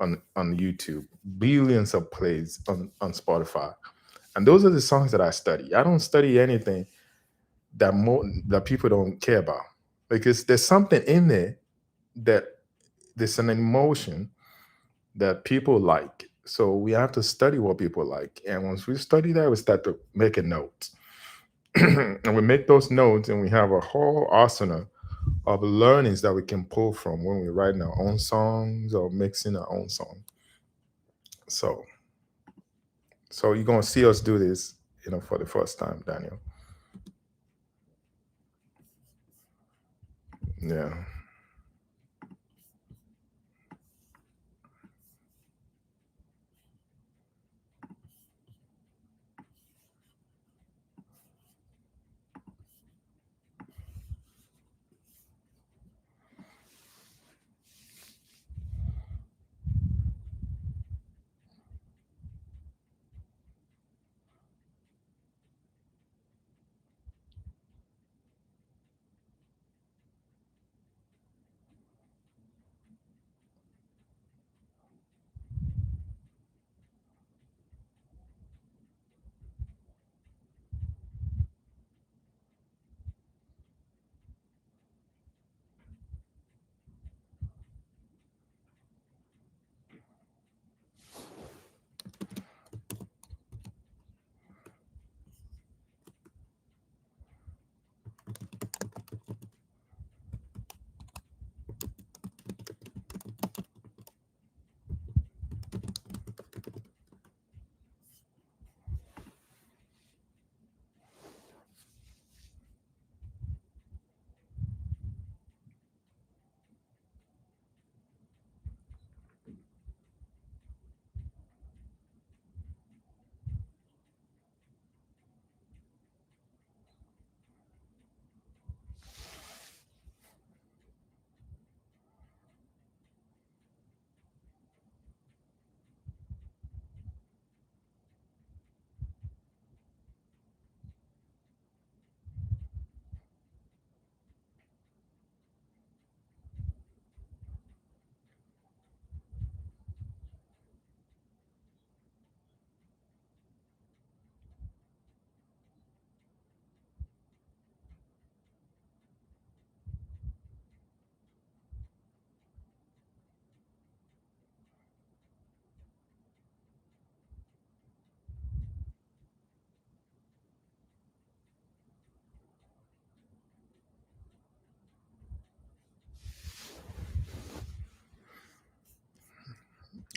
on YouTube, billions of plays on Spotify. And those are the songs that I study. I don't study anything that people don't care about, because there's something in there that there's an emotion that people like. So we have to study what people like. And once we study that, we start to make a note. And we make those notes, and we have a whole arsenal of learnings that we can pull from when we're writing our own songs or mixing our own song. So you're gonna see us do this, for the first time, Daniel. Yeah.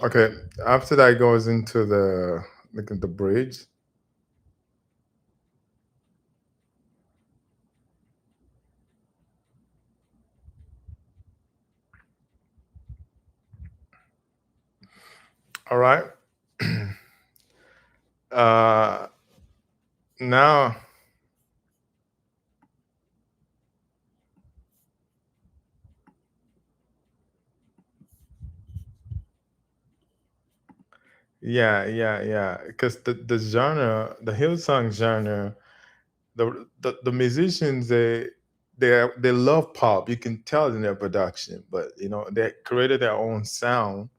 Okay. After that goes into the bridge. All right. uh Now, yeah, because the genre, the Hillsong genre, the musicians, they love pop. You can tell in their production, but they created their own sound,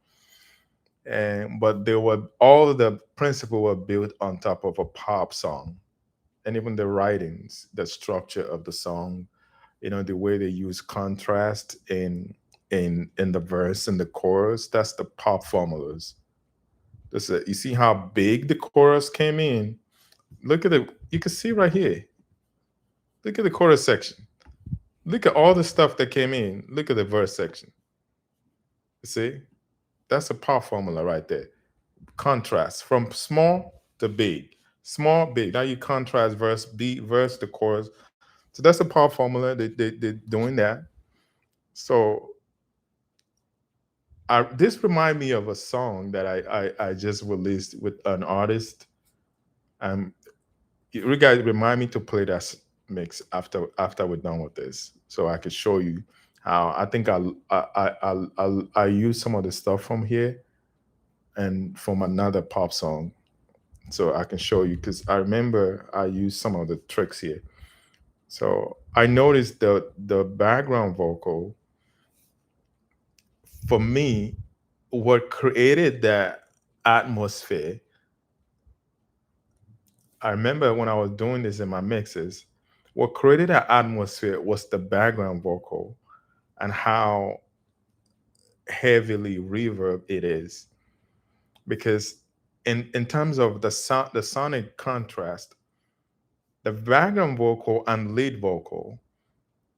and but they were all the principle were built on top of a pop song. And even the writings, the structure of the song, the way they use contrast in the verse and the chorus, that's the pop formulas. You see how big the chorus came in. Look at it. You can see right here. Look at the chorus section. Look at all the stuff that came in. Look at the verse section. You see, that's a pop formula right there. contrast from small to big, small, big. Now you contrast verse B, verse the chorus. So that's a power formula. They're doing that. So this remind me of a song that I just released with an artist. Um, you guys remind me to play that mix after we're done with this, so I could show you how I think I use some of the stuff from here and from another pop song, so I can show you because I remember I used some of the tricks here. So I noticed the background vocal for me, what created that atmosphere. I remember when I was doing this in my mixes, what created that atmosphere was the background vocal and how heavily reverb it is. Because in terms of the sonic contrast, the background vocal and lead vocal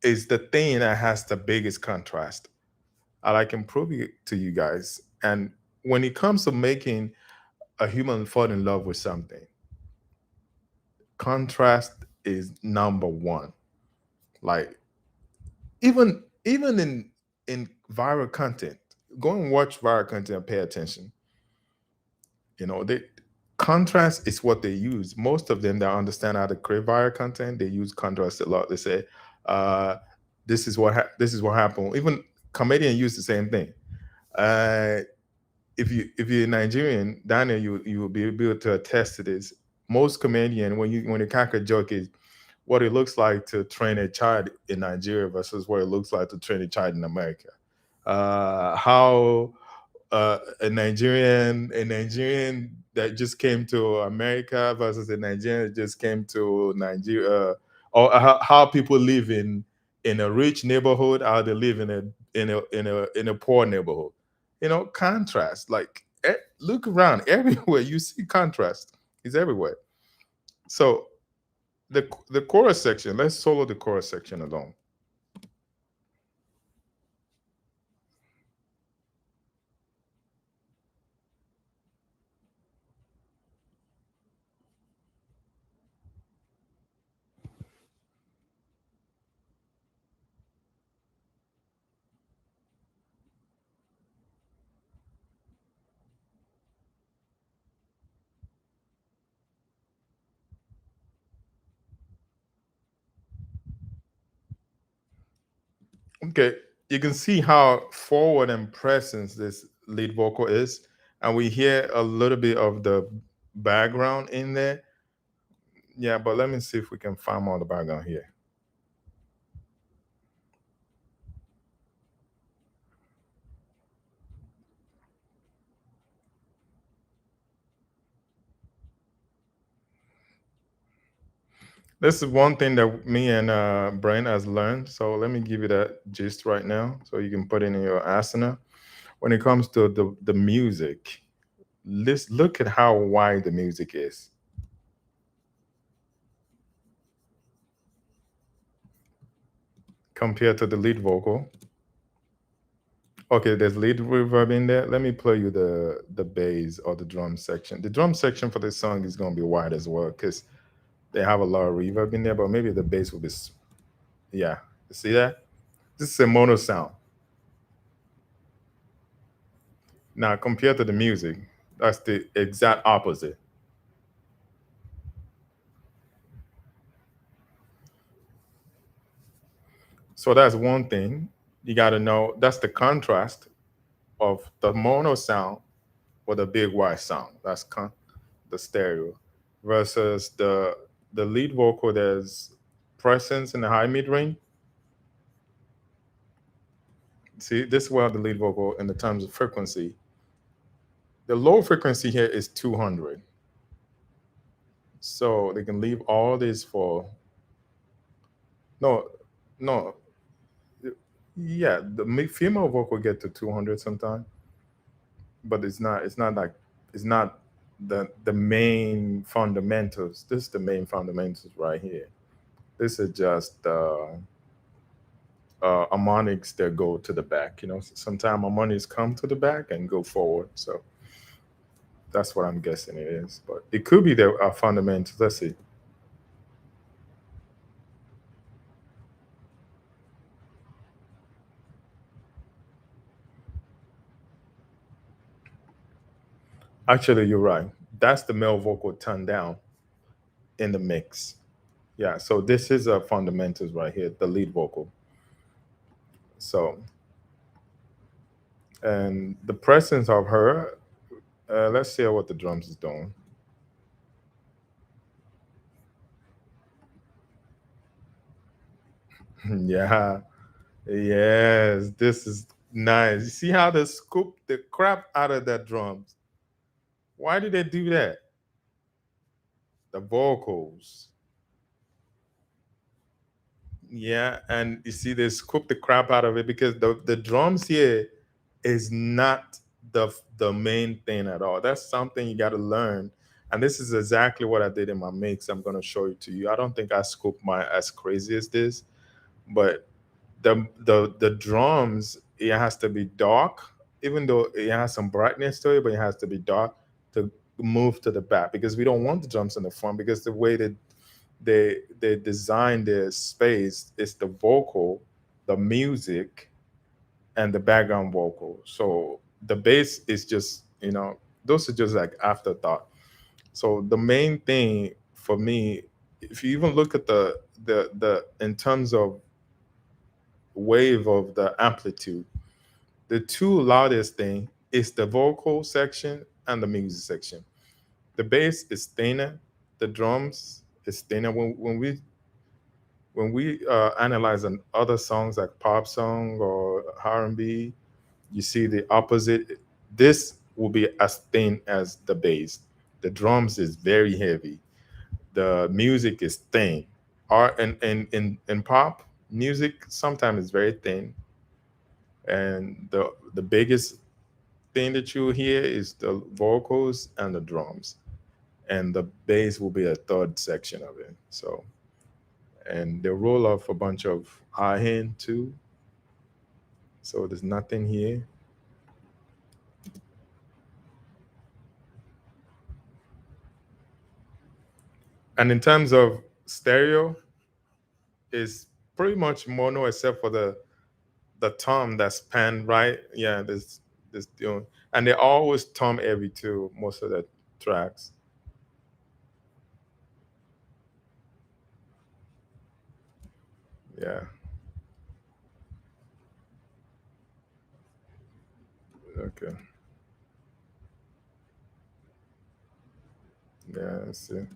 is the thing that has the biggest contrast. And I can prove it to you guys. And when it comes to making a human fall in love with something, contrast is number one. Like even in viral content, go and watch viral content and pay attention. They contrast is what they use. Most of them that understand how to create viral content, they use contrast a lot. They say, uh, this is what happened." Even comedian use the same thing. Uh, if you're Nigerian, Daniel, you will be able to attest to this. Most comedian, when you crack a joke, is what it looks like to train a child in Nigeria versus what it looks like to train a child in America. How a Nigerian that just came to America versus a Nigerian that just came to Nigeria, or how people live in a rich neighborhood, how they live in a poor neighborhood. Contrast. Like, look around everywhere, you see contrast. It's everywhere. So the chorus section. Let's solo the chorus section alone. Okay, you can see how forward and presence this lead vocal is, and we hear a little bit of the background in there. Yeah, but let me see if we can find more of the background here. This is one thing that me and Brian has learned. So let me give you that gist right now, so you can put it in your asana. When it comes to the music, let's look at how wide the music is compared to the lead vocal. Okay, there's lead reverb in there. Let me play you the bass or the drum section. The drum section for this song is gonna be wide as well because they have a lot of reverb in there, but maybe the bass will be, yeah. You see that? This is a mono sound. Now compared to the music, that's the exact opposite. So that's one thing you got to know. That's the contrast of the mono sound with a big wide sound. That's the stereo versus the lead vocal. There's presence in the high mid range. See, this is where the lead vocal in the terms of frequency. The low frequency here is 200. So they can leave all this for no, no, yeah. The female vocal get to 200 sometimes, but it's not like it's not the main fundamentals. This is the main fundamentals right here. This is just harmonics that go to the back. Sometimes harmonics come to the back and go forward. So That's what I'm guessing it is, but it could be the fundamentals. Let's see. Actually, you're right. That's the male vocal turned down in the mix. Yeah, so this is a fundamentals right here, the lead vocal. So, and the presence of her, let's see what the drums is doing. Yeah, yes, this is nice. You see how they scoop the crap out of that drums? Why did they do that? The vocals. Yeah, and you see they scoop the crap out of it because the drums here is not the main thing at all. That's something you got to learn. And this is exactly what I did in my mix. I'm going to show it to you. I don't think I scooped my as crazy as this, but the drums, it has to be dark, even though it has some brightness to it, but it has to be dark to move to the back because we don't want the drums in the front because the way that they design their space is the vocal, the music, and the background vocal. So the bass is just, those are just like afterthought. So the main thing for me, if you even look at the in terms of wave of the amplitude, the two loudest thing is the vocal section and the music section. The bass is thinner, the drums is thinner. When we analyze other songs like pop song or R&B, you see the opposite. This will be as thin as the bass. The drums is very heavy. The music is thin. In pop music, sometimes it's very thin, and the biggest thing that you hear is the vocals and the drums, and the bass will be a third section of it. So, and they roll off a bunch of high end too. So there's nothing here. And in terms of stereo, is pretty much mono except for the tom that's pan right. Yeah, there's and they always tom heavy too, most of the tracks. Yeah. Okay. Yeah, I see.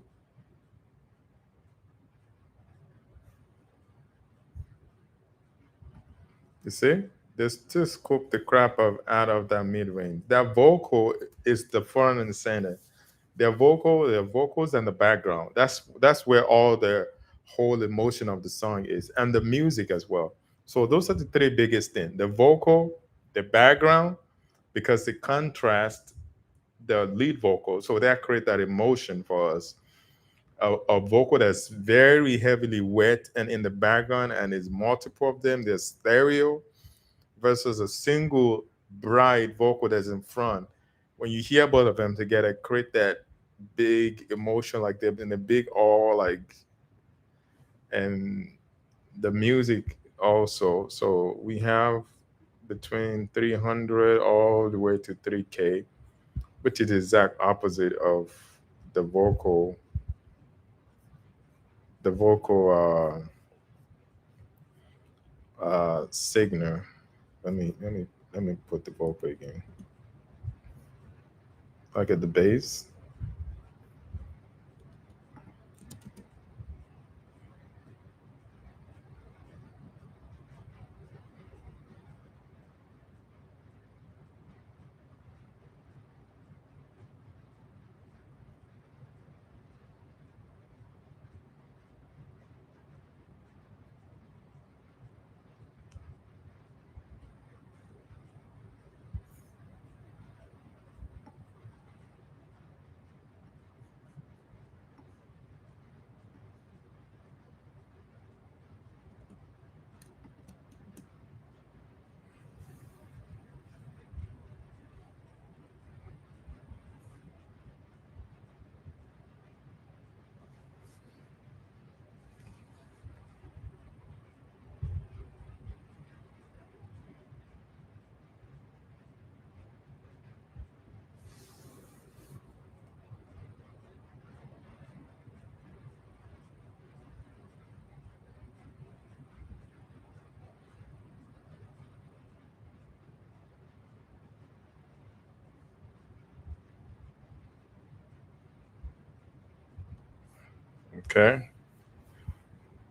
You see? They still scoop the crap of out of that mid range. That vocal is the front and center. Their vocals and the background. That's where all the whole emotion of the song is, and the music as well. So those are the three biggest things: the vocal, the background, because they contrast the lead vocal, so that create that emotion for us. A vocal that's very heavily wet and in the background, and is multiple of them. There's stereo versus a single bright vocal that's in front. When you hear both of them together, create that big emotion, like they're in a big awe, like, and the music also. So we have between 300 all the way to 3K, which is the exact opposite of the vocal, the vocal signal. Let me put the vocal again. Like at the bass. Okay.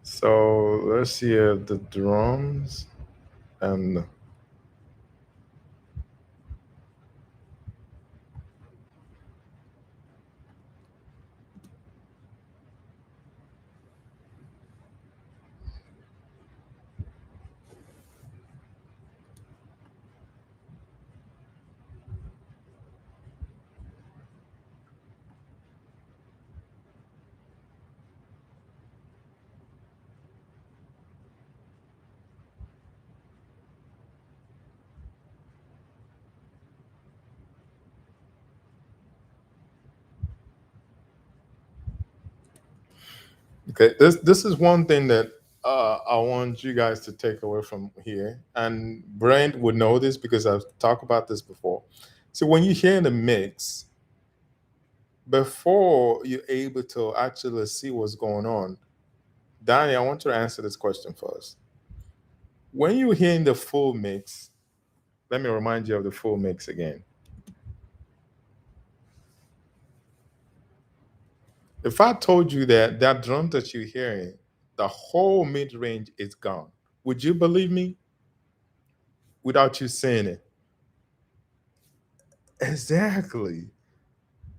So let's hear the drums and okay. This is one thing that I want you guys to take away from here, and Brent would know this because I've talked about this before. So when you hear the mix, before you're able to actually see what's going on, Danny, I want you to answer this question first. When you're hearing the full mix, let me remind you of the full mix again. If I told you that that drum that you're hearing, the whole mid range is gone, would you believe me without you saying it? Exactly.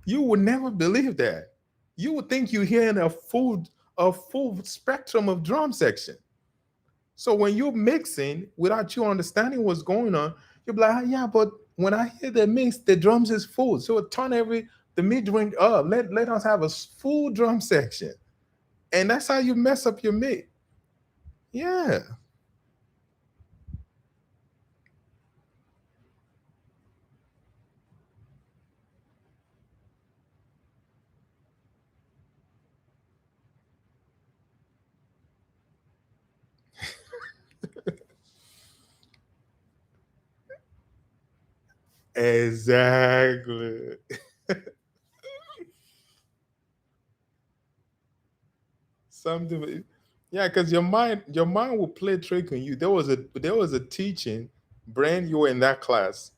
You would never believe that. You would think you're hearing a full spectrum of drum section. So when you're mixing without you understanding what's going on, you'll be like, "Ah, yeah, but when I hear the mix, the drums is full. So turn the mid range up. Let us have a full drum section." And that's how you mess up your mix. Yeah. Exactly. Something, yeah, because your mind will play trick on you. There was a teaching, Brand, you were in that class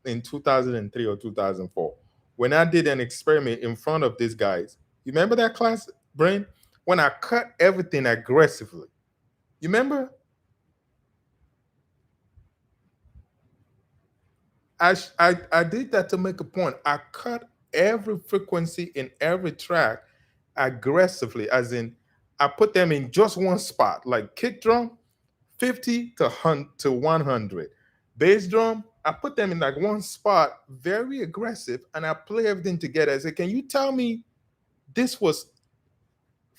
in 2003 or 2004 when I did an experiment in front of these guys. You remember that class, Brand? When I cut everything aggressively. You remember? I did that to make a point. I cut every frequency in every track aggressively, as in I put them in just one spot, like kick drum, 50 to 100. Bass drum, I put them in like one spot, very aggressive, and I play everything together. I say, can you tell me this was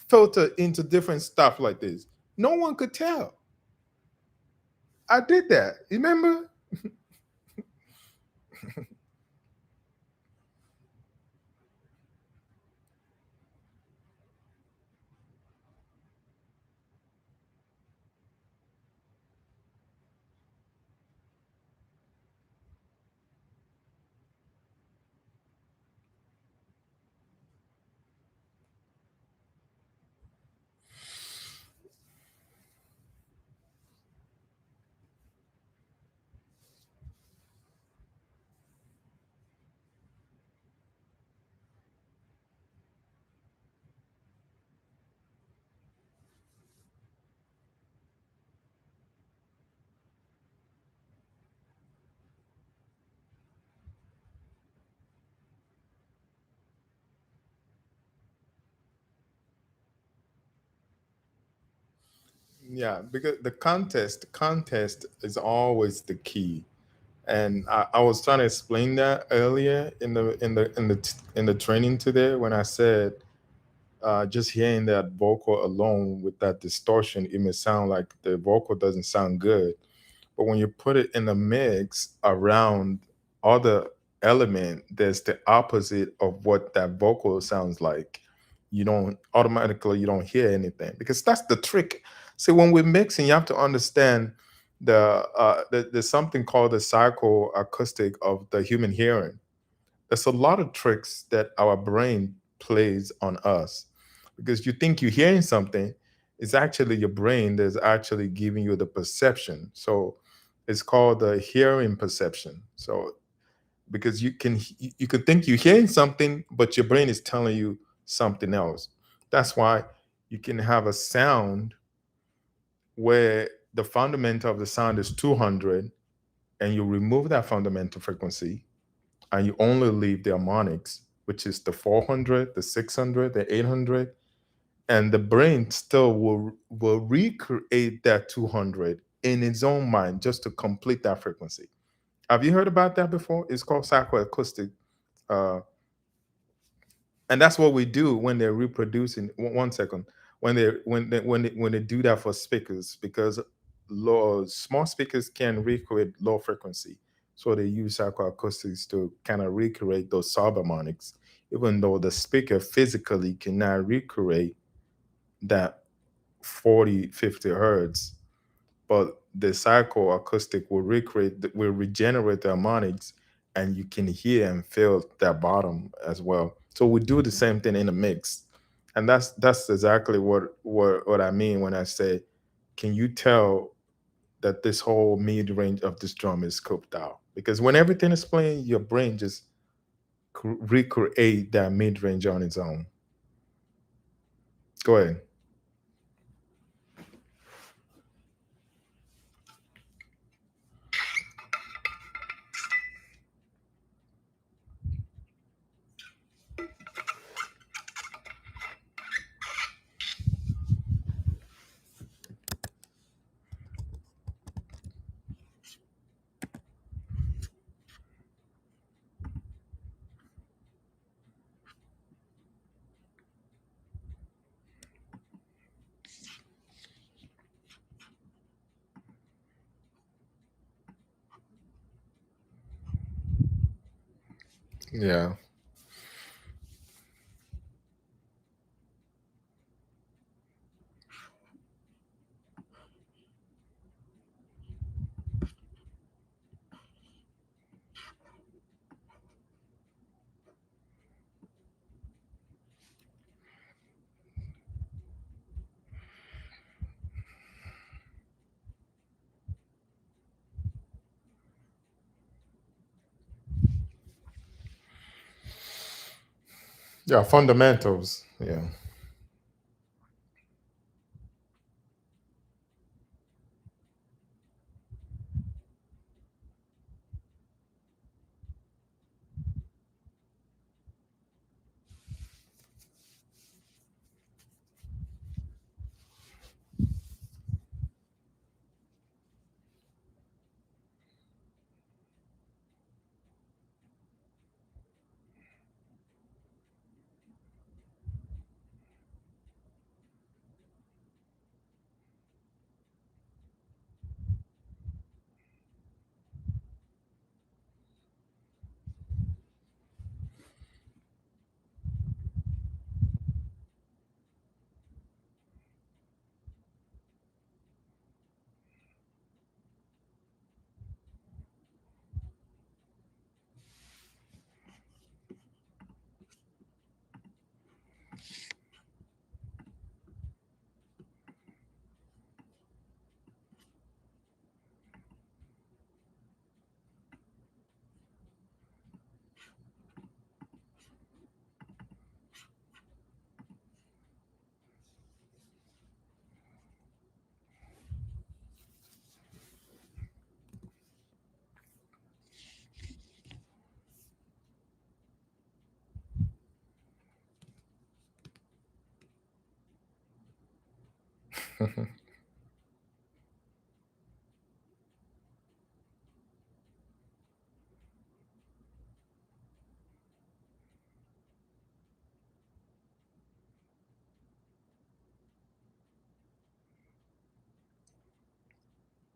filtered into different stuff like this? No one could tell. I did that. Remember? Yeah, because the contest is always the key. And I was trying to explain that earlier in the training today when I said just hearing that vocal alone with that distortion, it may sound like the vocal doesn't sound good. But when you put it in the mix around other element, there's the opposite of what that vocal sounds like. You don't hear anything because that's the trick. So when we're mixing, you have to understand there's something called the psychoacoustic of the human hearing. There's a lot of tricks that our brain plays on us because you think you're hearing something, it's actually your brain that's actually giving you the perception. So it's called the hearing perception. So because you could think you're hearing something, but your brain is telling you something else. That's why you can have a sound where the fundamental of the sound is 200, and you remove that fundamental frequency and you only leave the harmonics, which is the 400, the 600, the 800, and the brain still will recreate that 200 in its own mind just to complete that frequency. Have you heard about that before? It's called psychoacoustic. Uh, and that's what we do when they're reproducing. One second, when they do that for speakers, because small speakers can recreate low frequency, so they use psychoacoustics to kind of recreate those subharmonics, even though the speaker physically cannot recreate that 40, 50 hertz, but the psychoacoustic will will regenerate the harmonics, and you can hear and feel that bottom as well. So we do the same thing in a mix, and that's exactly what I mean when I say, can you tell that this whole mid range of this drum is scooped out? Because when everything is playing, your brain just recreate that mid range on its own. Go ahead. Yeah. Yeah, fundamentals. Yeah.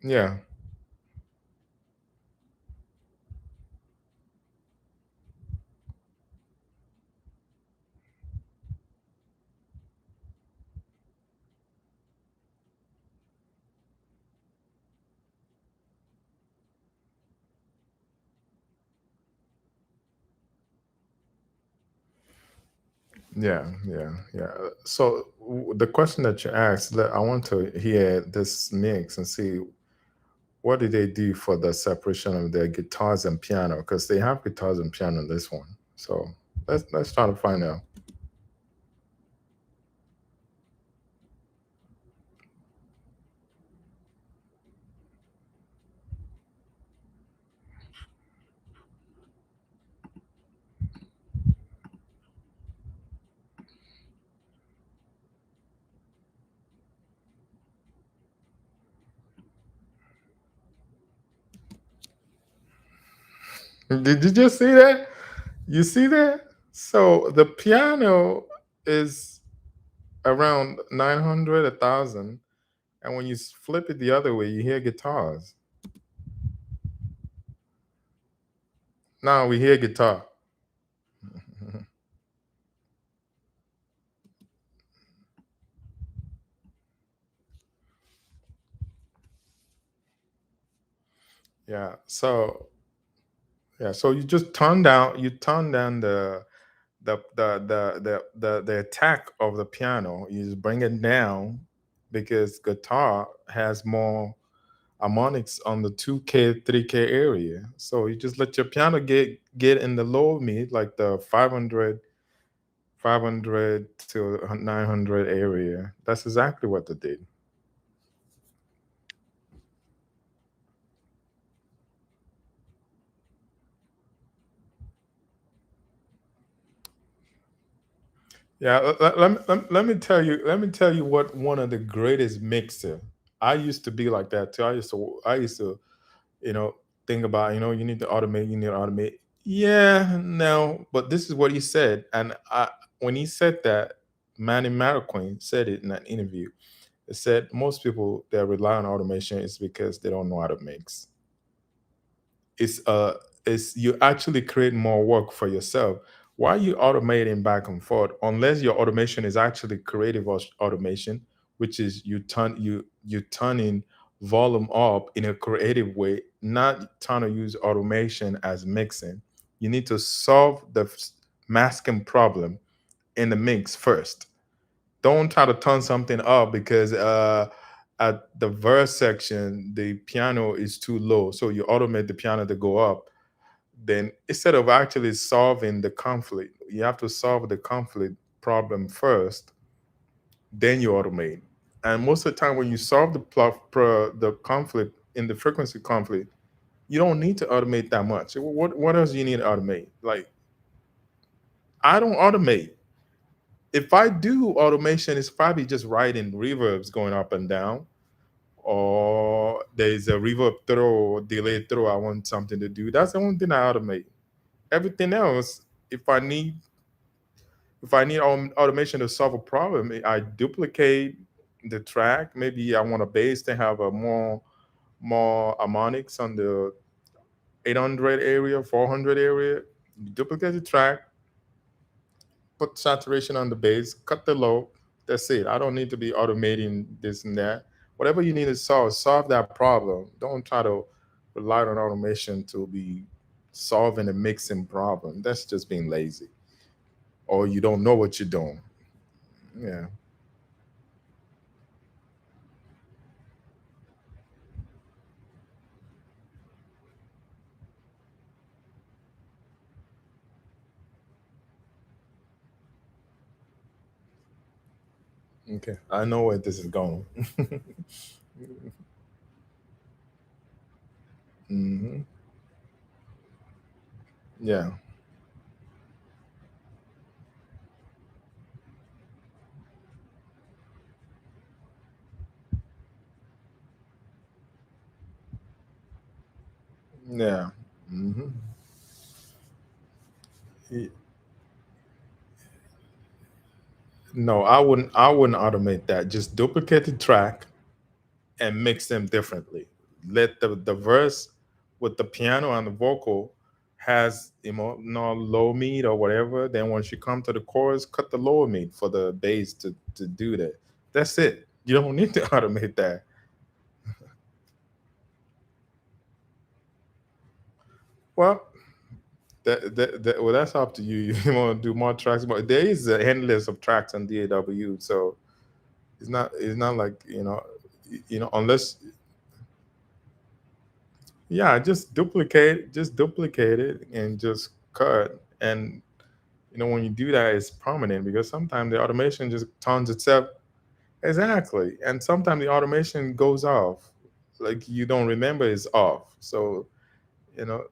Yeah. Yeah, yeah, yeah. So the question that you asked, I want to hear this mix and see what did they do for the separation of the guitars and piano, because they have guitars and piano in this one. So let's try to find out. Did you just see that? You see that? So the piano is around 900, 1,000. And when you flip it the other way, you hear guitars. Now we hear guitar. Yeah. So yeah. So you turn down the attack of the piano. You just bring it down because guitar has more harmonics on the 2K, 3K area. So you just let your piano get in the low mid, like the 500 to 900 area. That's exactly what they did. Yeah, let me tell you what one of the greatest mixer. I used to be like that too. I used to, you know, think about, you need to automate, you need to automate. Yeah, no, but this is what he said. And when he said that, Manny Marroquin said it in an interview. It said most people that rely on automation is because they don't know how to mix. it's uh it's you actually create more work for yourself. Why are you automating back and forth unless your automation is actually creative automation, which is you turning volume up in a creative way, not trying to use automation as mixing. You need to solve the masking problem in the mix first. Don't try to turn something up because at the verse section the piano is too low, so you automate the piano to go up. Then instead of actually solving the conflict, you have to solve the conflict problem first, then you automate. And most of the time when you solve the conflict in the frequency conflict, you don't need to automate that much. What else do you need to automate? Like, I don't automate. If I do automation, it's probably just writing reverbs going up and down, or there's a reverb throw or delay throw I want something to do. That's the only thing I automate. Everything else, if I need automation to solve a problem, I duplicate the track. Maybe I want a bass to have a more harmonics on the 800 area, 400 area. Duplicate the track, put saturation on the bass, cut the low. That's it. I don't need to be automating this and that. Whatever you need to solve that problem. Don't try to rely on automation to be solving a mixing problem. That's just being lazy, or you don't know what you're doing. Yeah. Okay. I know where this is going. Hmm. Yeah. Yeah. Hmm. No, I wouldn't. I wouldn't automate that. Just duplicate the track and mix them differently. Let the verse with the piano and the vocal has, no low mid or whatever. Then once you come to the chorus, cut the lower mid for the bass to do that. That's it. You don't need to automate that. Well, well, that's up to you. You want to do more tracks, but there is an endless of tracks on DAW, so it's not like, unless, yeah, just duplicate it and just cut. And when you do that, it's permanent because sometimes the automation just turns itself. Exactly, and sometimes the automation goes off, like you don't remember it's off. So you know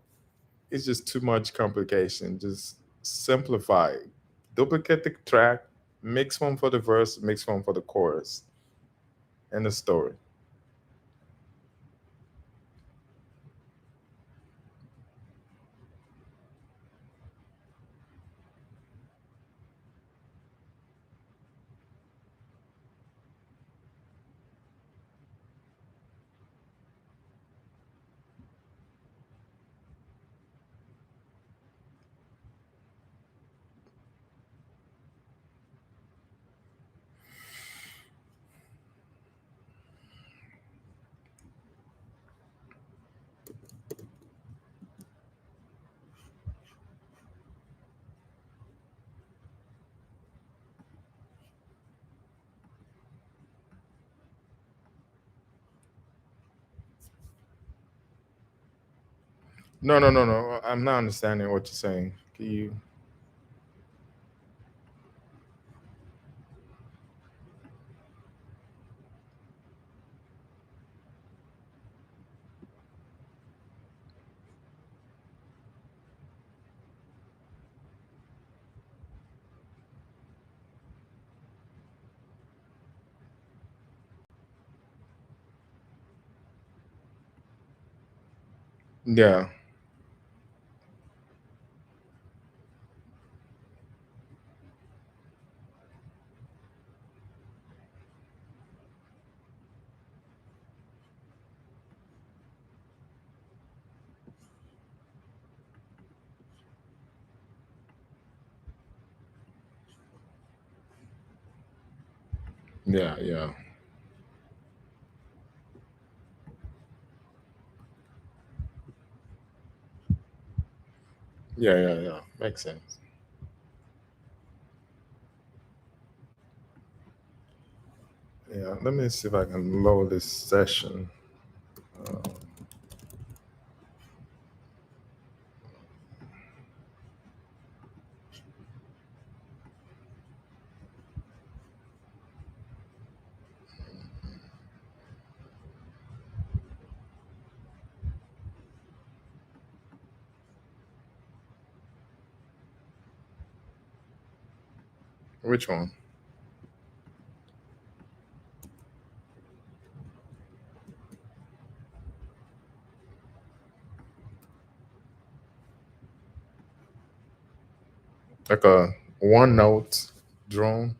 it's just too much complication. Just simplify it. Duplicate the track, mix one for the verse, mix one for the chorus, and the story. No, no, no, no. I'm not understanding what you're saying. Can you? Yeah, yeah, yeah, yeah, yeah, yeah. Makes sense. Yeah. Let me see if I can load this session. Uh, which one? Like a one note drone.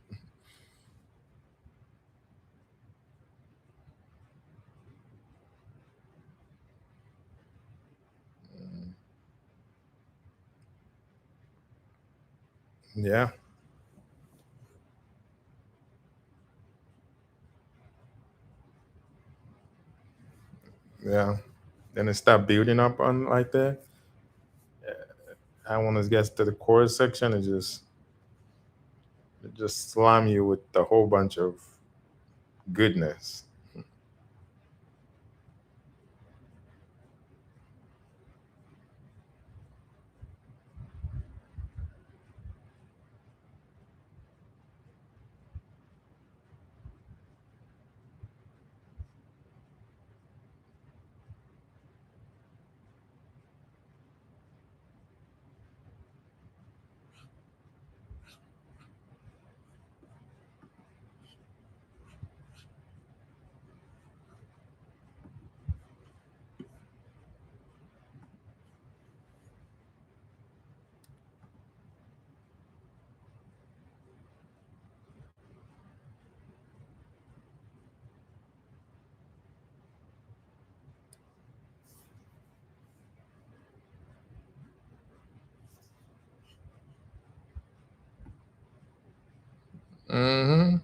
Yeah, yeah. Then it start building up on like that. I want to get to the chorus section and just slam you with a whole bunch of goodness. Mm-hmm.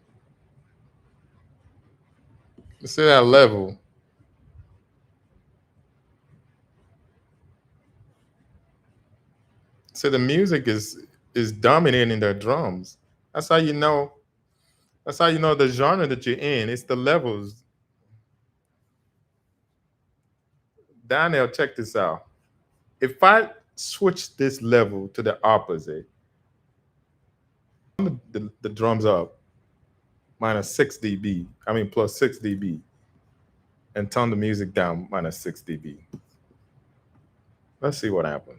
See that level. So the music is dominating the drums. That's how you know. That's how you know the genre that you're in. It's the levels. Daniel, check this out. If I switch this level to the opposite, the drums up minus 6 dB. I mean plus 6 dB, and turn the music down minus 6 dB. Let's see what happens.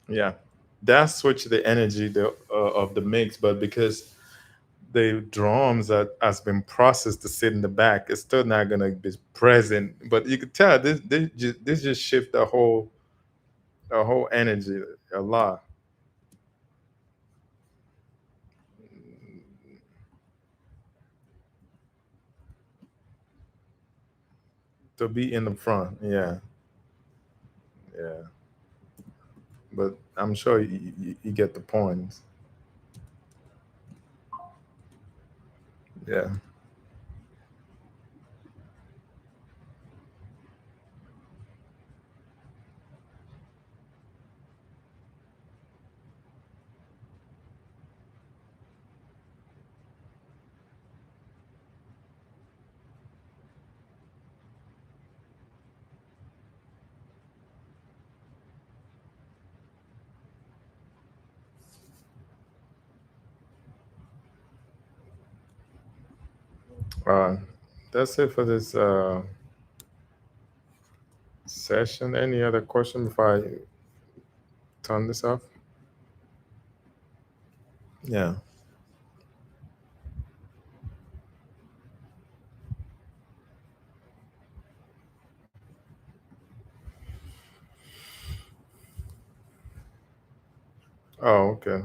Yeah, that switch the energy of the mix, but because the drums that has been processed to sit in the back, it's still not gonna be present. But you could tell this just shift the whole energy a lot. to be in the front. Yeah, yeah. But I'm sure you get the point. Yeah. Uh, that's it for this session. Any other question before I turn this off? Yeah. Oh, okay.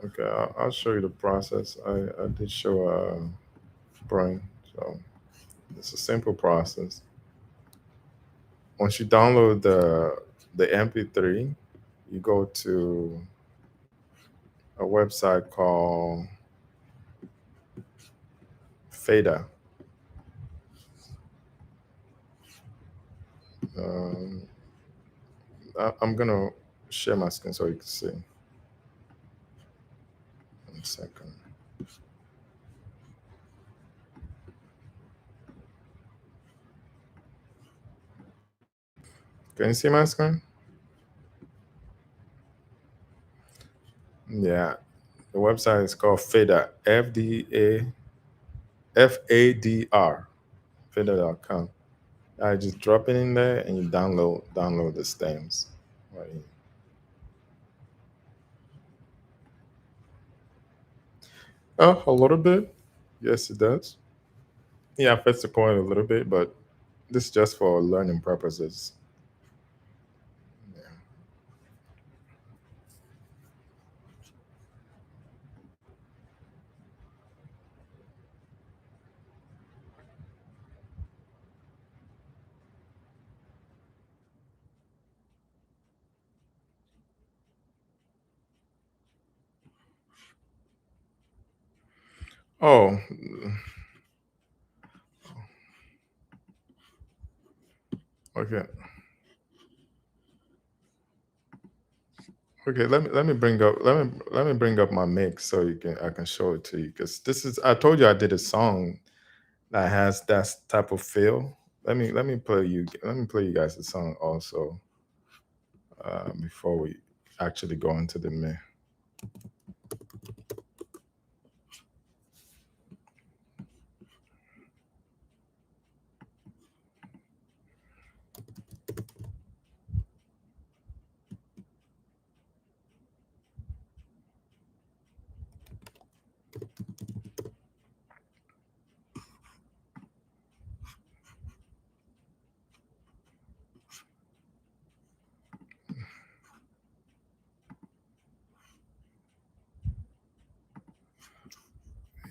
Okay. I'll show you the process. I did show Brian. So it's a simple process. Once you download the MP3, you go to a website called Fada. Um, I'm gonna share my screen so you can see. 1 second. Can you see my screen? Yeah. The website is called Fadr. FADR. Fadr.com. I just drop it in there and you download the stems. Right. Oh, a little bit. Yes, it does. Yeah, affects the coin a little bit, but this is just for learning purposes. Yeah. Oh, okay. Okay, let me bring up my mix so you can I can show it to you because this is I told you I did a song that has that type of feel. Let me play you guys a song also before we actually go into the mix.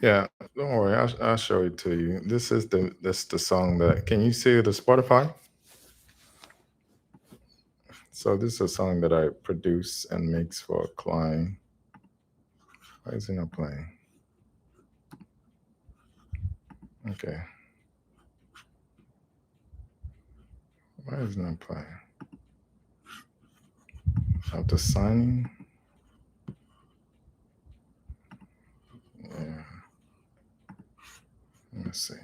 Yeah, don't worry, I'll show it to you. This the song that can you see the Spotify? So this is a song that I produce and mix for a client. Why is it not playing? Okay, why is it not playing? After signing, yeah. Let's see.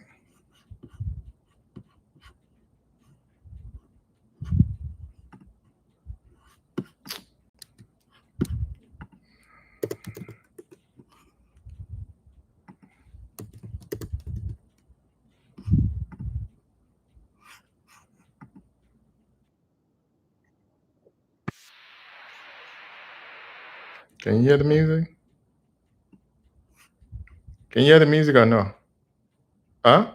Can you hear the music? Can you hear the music or no? Huh?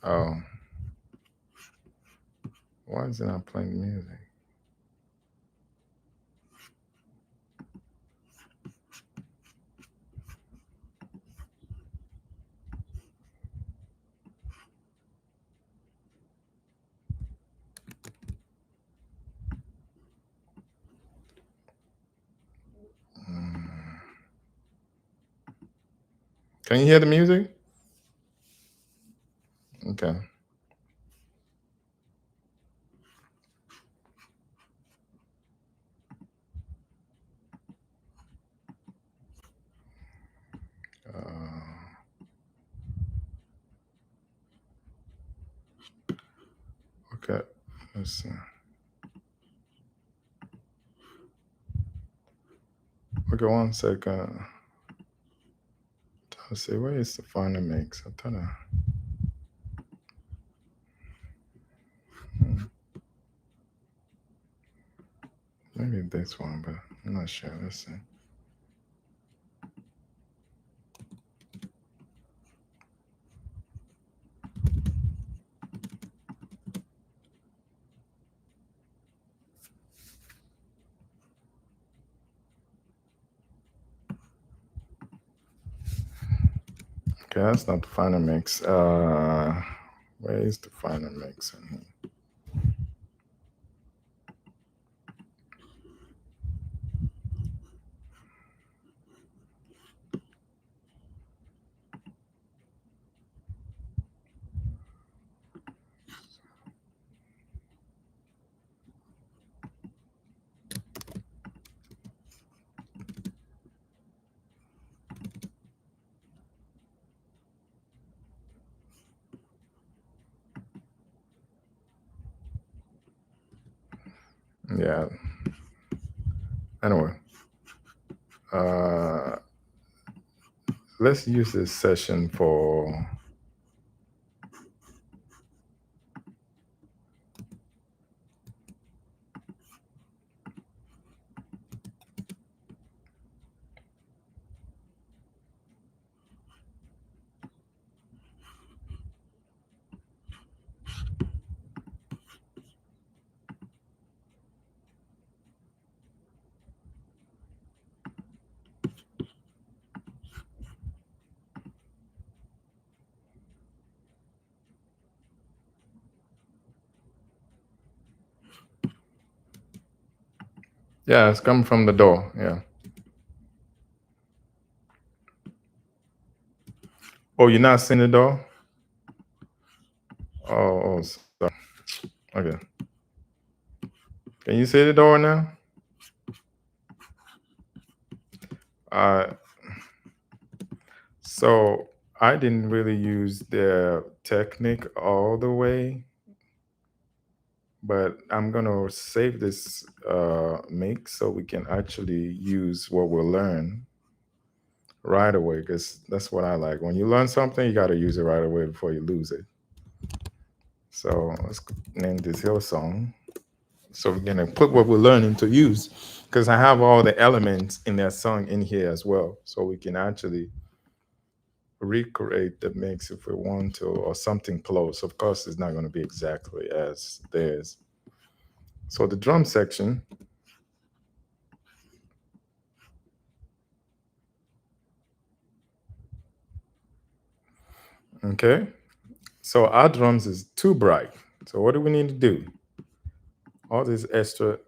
Oh, why is it not playing music? Can you hear the music? Okay. Okay. Let's see. Okay, 1 second. Let's see, where is the final mix? I'm trying to. Maybe this one, but I'm not sure. Let's see. Okay, that's not the final mix. Where is the final mix in here? Yeah. Anyway, uh, let's use this session for. Yeah, it's coming from the door. Yeah. Oh, you're not seeing the door? Oh, sorry. Okay. Can you see the door now? Uh, so I didn't really use the technique all the way, but I'm gonna save this mix so we can actually use what we learn right away, because that's what I like. When you learn something, you got to use it right away before you lose it. So let's name this hill song. So we're gonna put what we're learning to use, because I have all the elements in that song in here as well, so we can actually recreate the mix if we want to, or something close. Of course, it's not going to be exactly as theirs. So the drum section. Okay. So our drums is too bright. So what do we need to do? All this extra.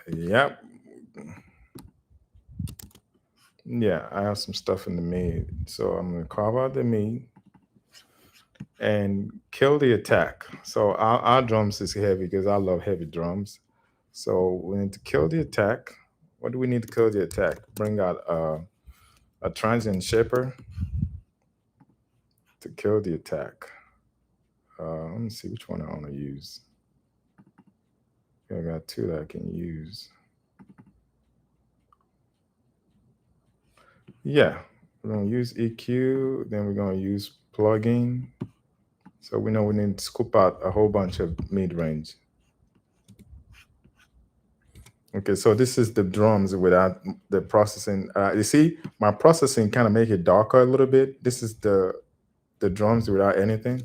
Yep. Yeah, I have some stuff in the mid. So I'm going to carve out the mid and kill the attack. So our drums is heavy because I love heavy drums. So we need to kill the attack. What do we need to kill the attack? Bring out a transient shaper to kill the attack. Let me see which one I want to use. I got two that I can use. Yeah, we're going to use EQ, then we're going to use plugin. So we know we need to scoop out a whole bunch of mid-range. Okay, so this is the drums without the processing. You see, my processing kind of make it darker a little bit. This is the drums without anything.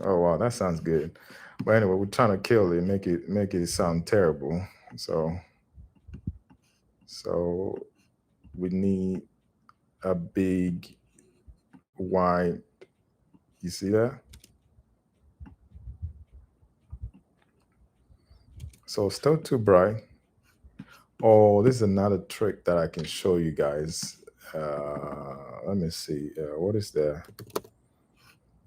Oh wow, that sounds good. But anyway, we're trying to kill it, make it sound terrible. So we need a big wide. You see that? So still too bright. Oh, this is another trick that I can show you guys. Let me see. What is the?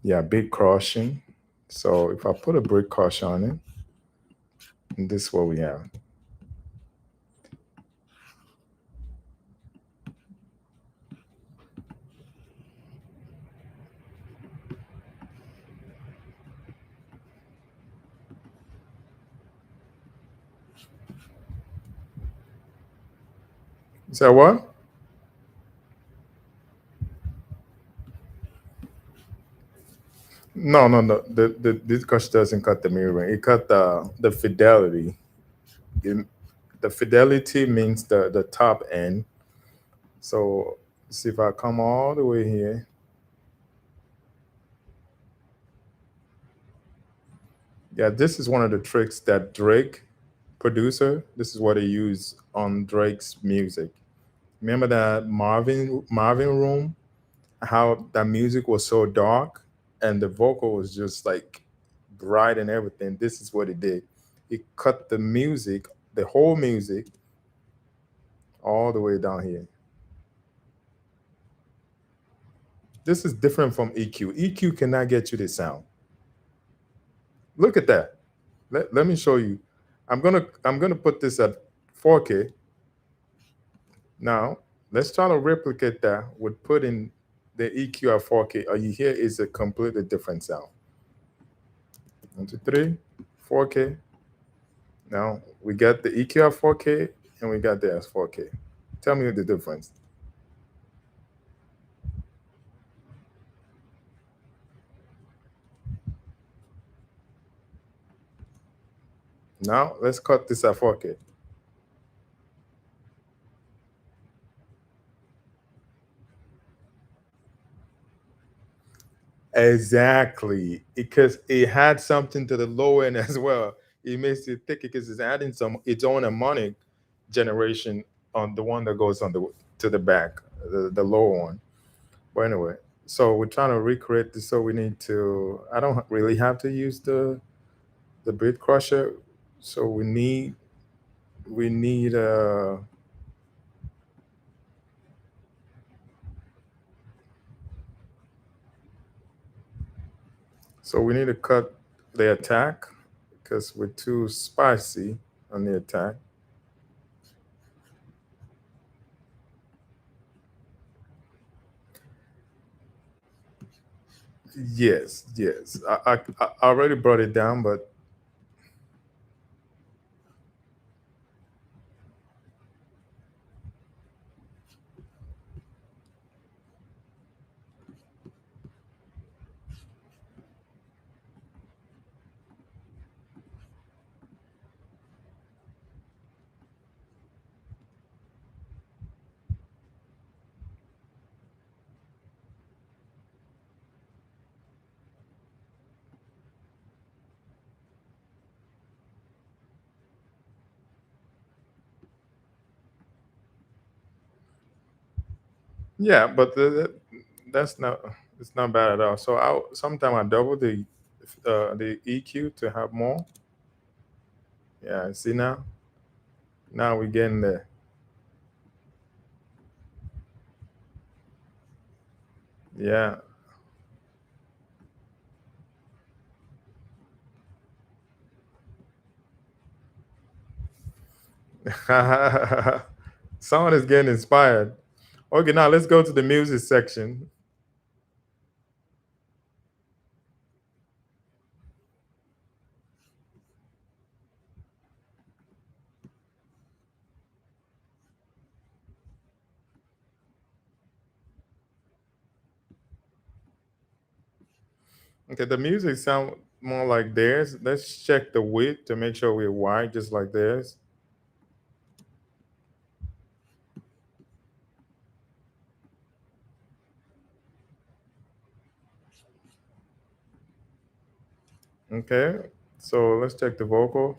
Yeah, big caution. So if I put a big caution on it, and this is what we have. So what? No, no, no. This caution doesn't cut the mirroring. It cut the fidelity. It- the fidelity means the top end. So see if I come all the way here. Yeah, this is one of the tricks that Drake producer. This is what he used on Drake's music. Remember that Marvin Room? How that music was so dark and the vocal was just like bright and everything. This is what he did. He cut the music, the whole music, all the way down here. This is different from EQ. EQ cannot get you the sound. Look at that. Let me show you. I'm gonna put this at 4K. Now let's try to replicate that with putting the EQ at 4K. All you hear is a completely different sound. 1, 2, 3, 4K. Now we got the EQ at 4K and we got the S 4K. Tell me the difference. Now let's cut this at 4K. Exactly, because it had something to the low end as well. It makes it thicker because it's adding some its own harmonic generation on the one that goes on the to the back, the low one. But anyway, so we're trying to recreate this. So we need to. I don't really have to use the bit crusher. So we need. So we need to cut the attack because we're too spicy on the attack. Yes, yes. I already brought it down, but yeah, but that's not it's not bad at all. So I sometimes I double the EQ to have more. Yeah, see now we're getting there. Yeah. Someone is getting inspired. Okay, now let's go to the music section. Okay, the music sound more like theirs. Let's check the width to make sure we're wide, just like theirs. Okay, so let's check the vocal.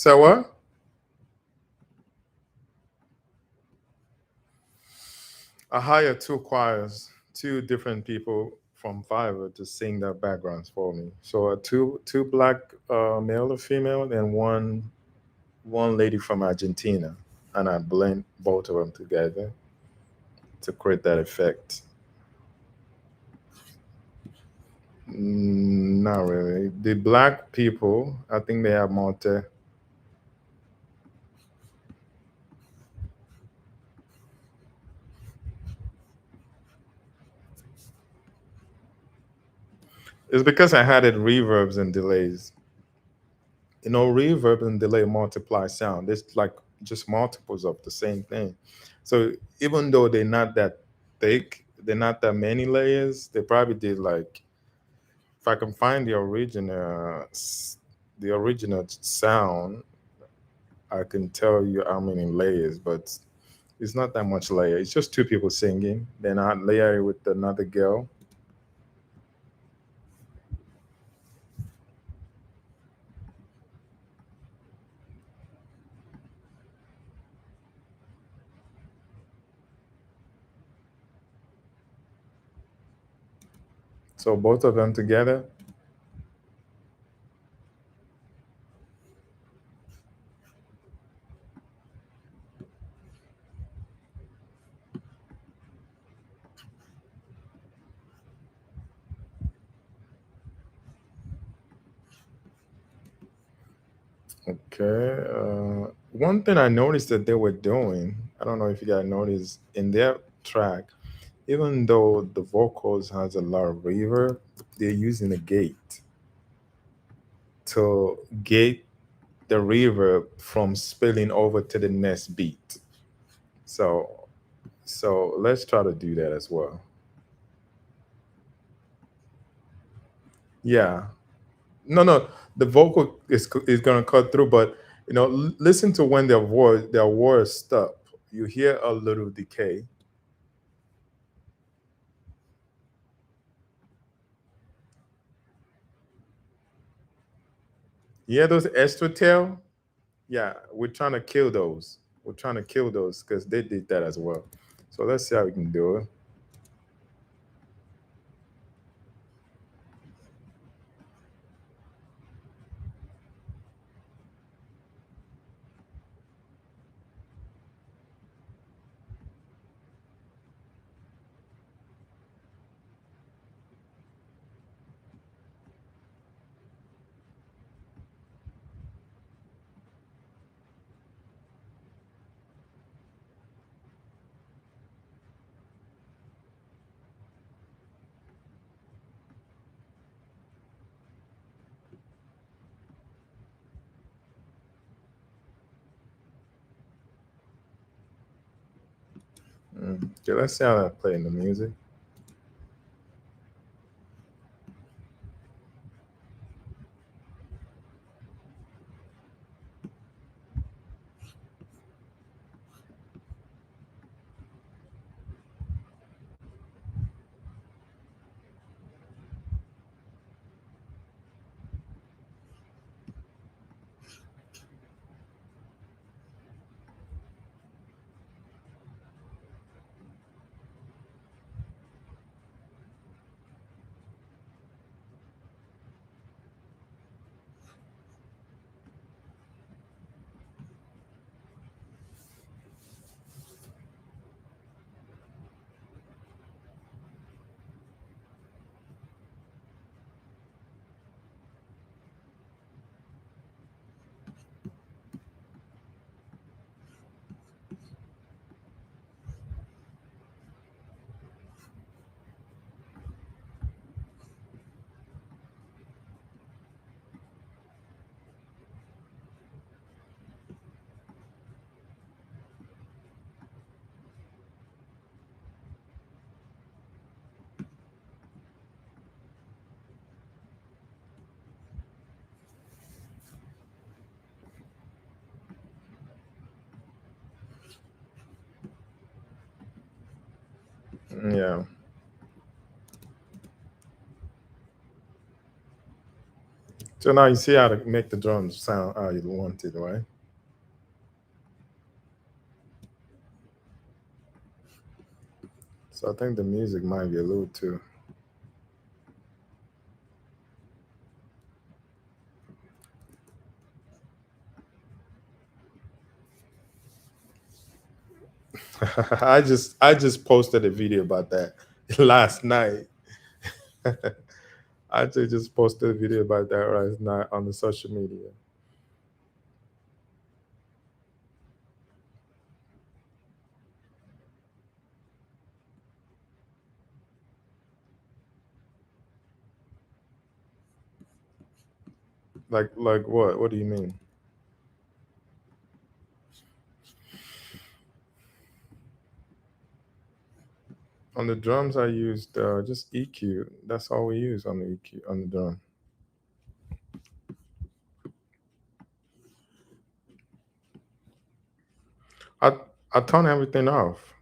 So what? I hired two choirs, two different people from Fiverr to sing their backgrounds for me. So two black male or female, and one lady from Argentina, and I blend both of them together to create that effect. Not really. The black people, I think they have multi. It's because I had it reverbs and delays. Reverb and delay multiply sound. It's like just multiples of the same thing. So even though they're not that thick, they're not that many layers, they probably did like, if I can find the original sound, I can tell you how many layers, but it's not that much layer. It's just two people singing. Then I layer it with another girl. So both of them together. Okay. One thing I noticed that they were doing, I don't know if you guys noticed in their track, even though the vocals has a lot of reverb, they're using a gate to gate the reverb from spilling over to the next beat. So so let's try to do that as well. Yeah. No, the vocal is gonna cut through, but listen to when their words stop. You hear a little decay. You hear those extra tail? Yeah, we're trying to kill those. We're trying to kill those because they did that as well. So let's see how we can do it. Okay, let's see how that play in the music. Yeah. So now you see how to make the drums sound how you want it, right? So I think the music might be a little too. I just posted a video about that last night. I just posted a video about that last night on the social media. Like what? What do you mean? On the drums, I used just EQ. That's all we use on the EQ on the drum. I I turn everything off.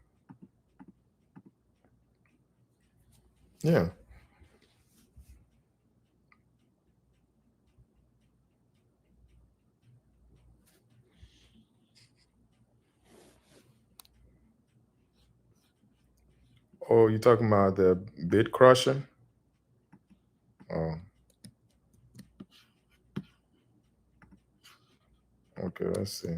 Yeah. Oh, you talking about the bit crusher? Oh, okay. Let's see.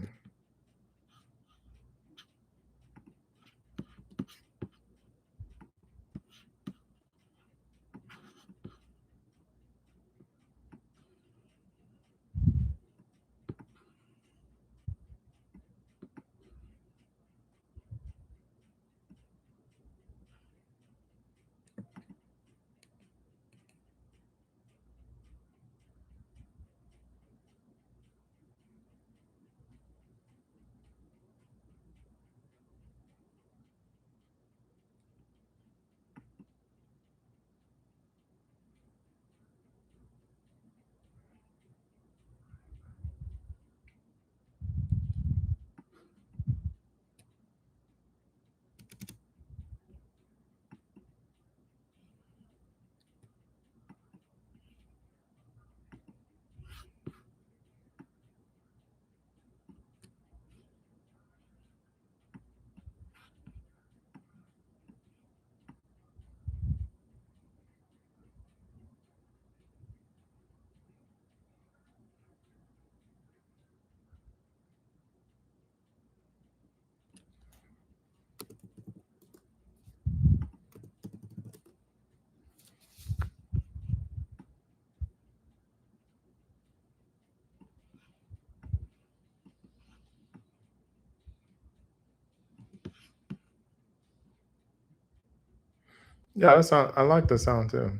Yeah, that sound. I like the sound too.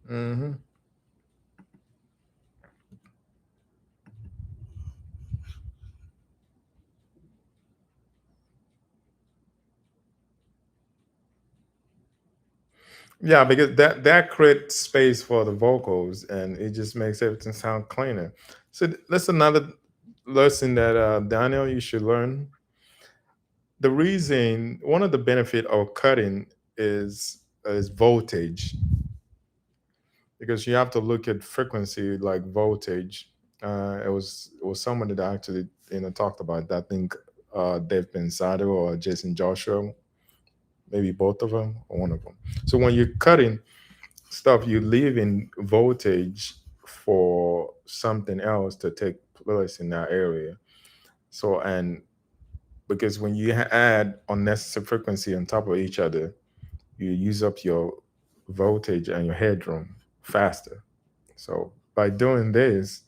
Hmm. Yeah, because that creates space for the vocals, and it just makes everything sound cleaner. So that's another lesson that Daniel you should learn. The reason, one of the benefit of cutting is voltage, because you have to look at frequency like voltage. It was someone that actually talked about that. I think Dave Pensado or Jason Joshua, maybe both of them or one of them. So when you're cutting stuff, you leave in voltage for something else to take place in that area. So, and because when you add unnecessary frequency on top of each other, you use up your voltage and your headroom faster. So by doing this,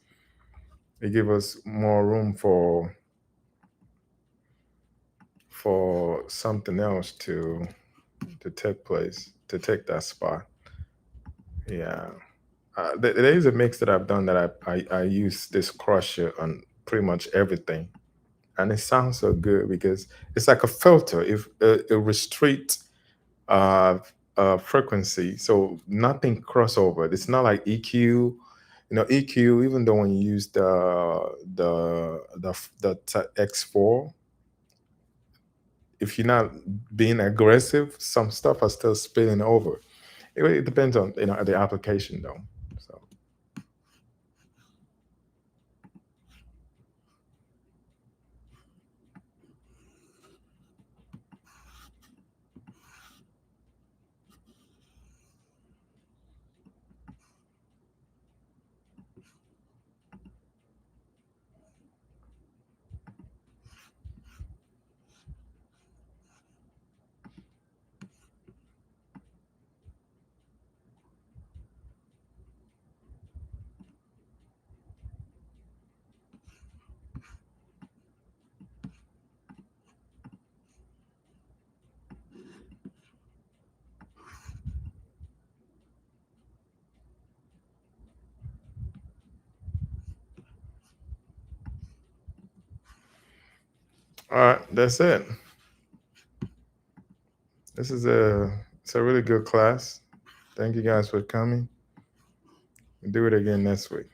it gives us more room for something else to take place, to take that spot. Yeah. There is a mix that I've done that I use this crusher on pretty much everything, and it sounds so good because it's like a filter. If it restricts uh, frequency, so nothing crossover. It's not like EQ. EQ. Even though when you use the X4, if you're not being aggressive, some stuff are still spilling over. It really depends on the application though. So. All right, that's it. It's a really good class. Thank you guys for coming. We'll do it again next week.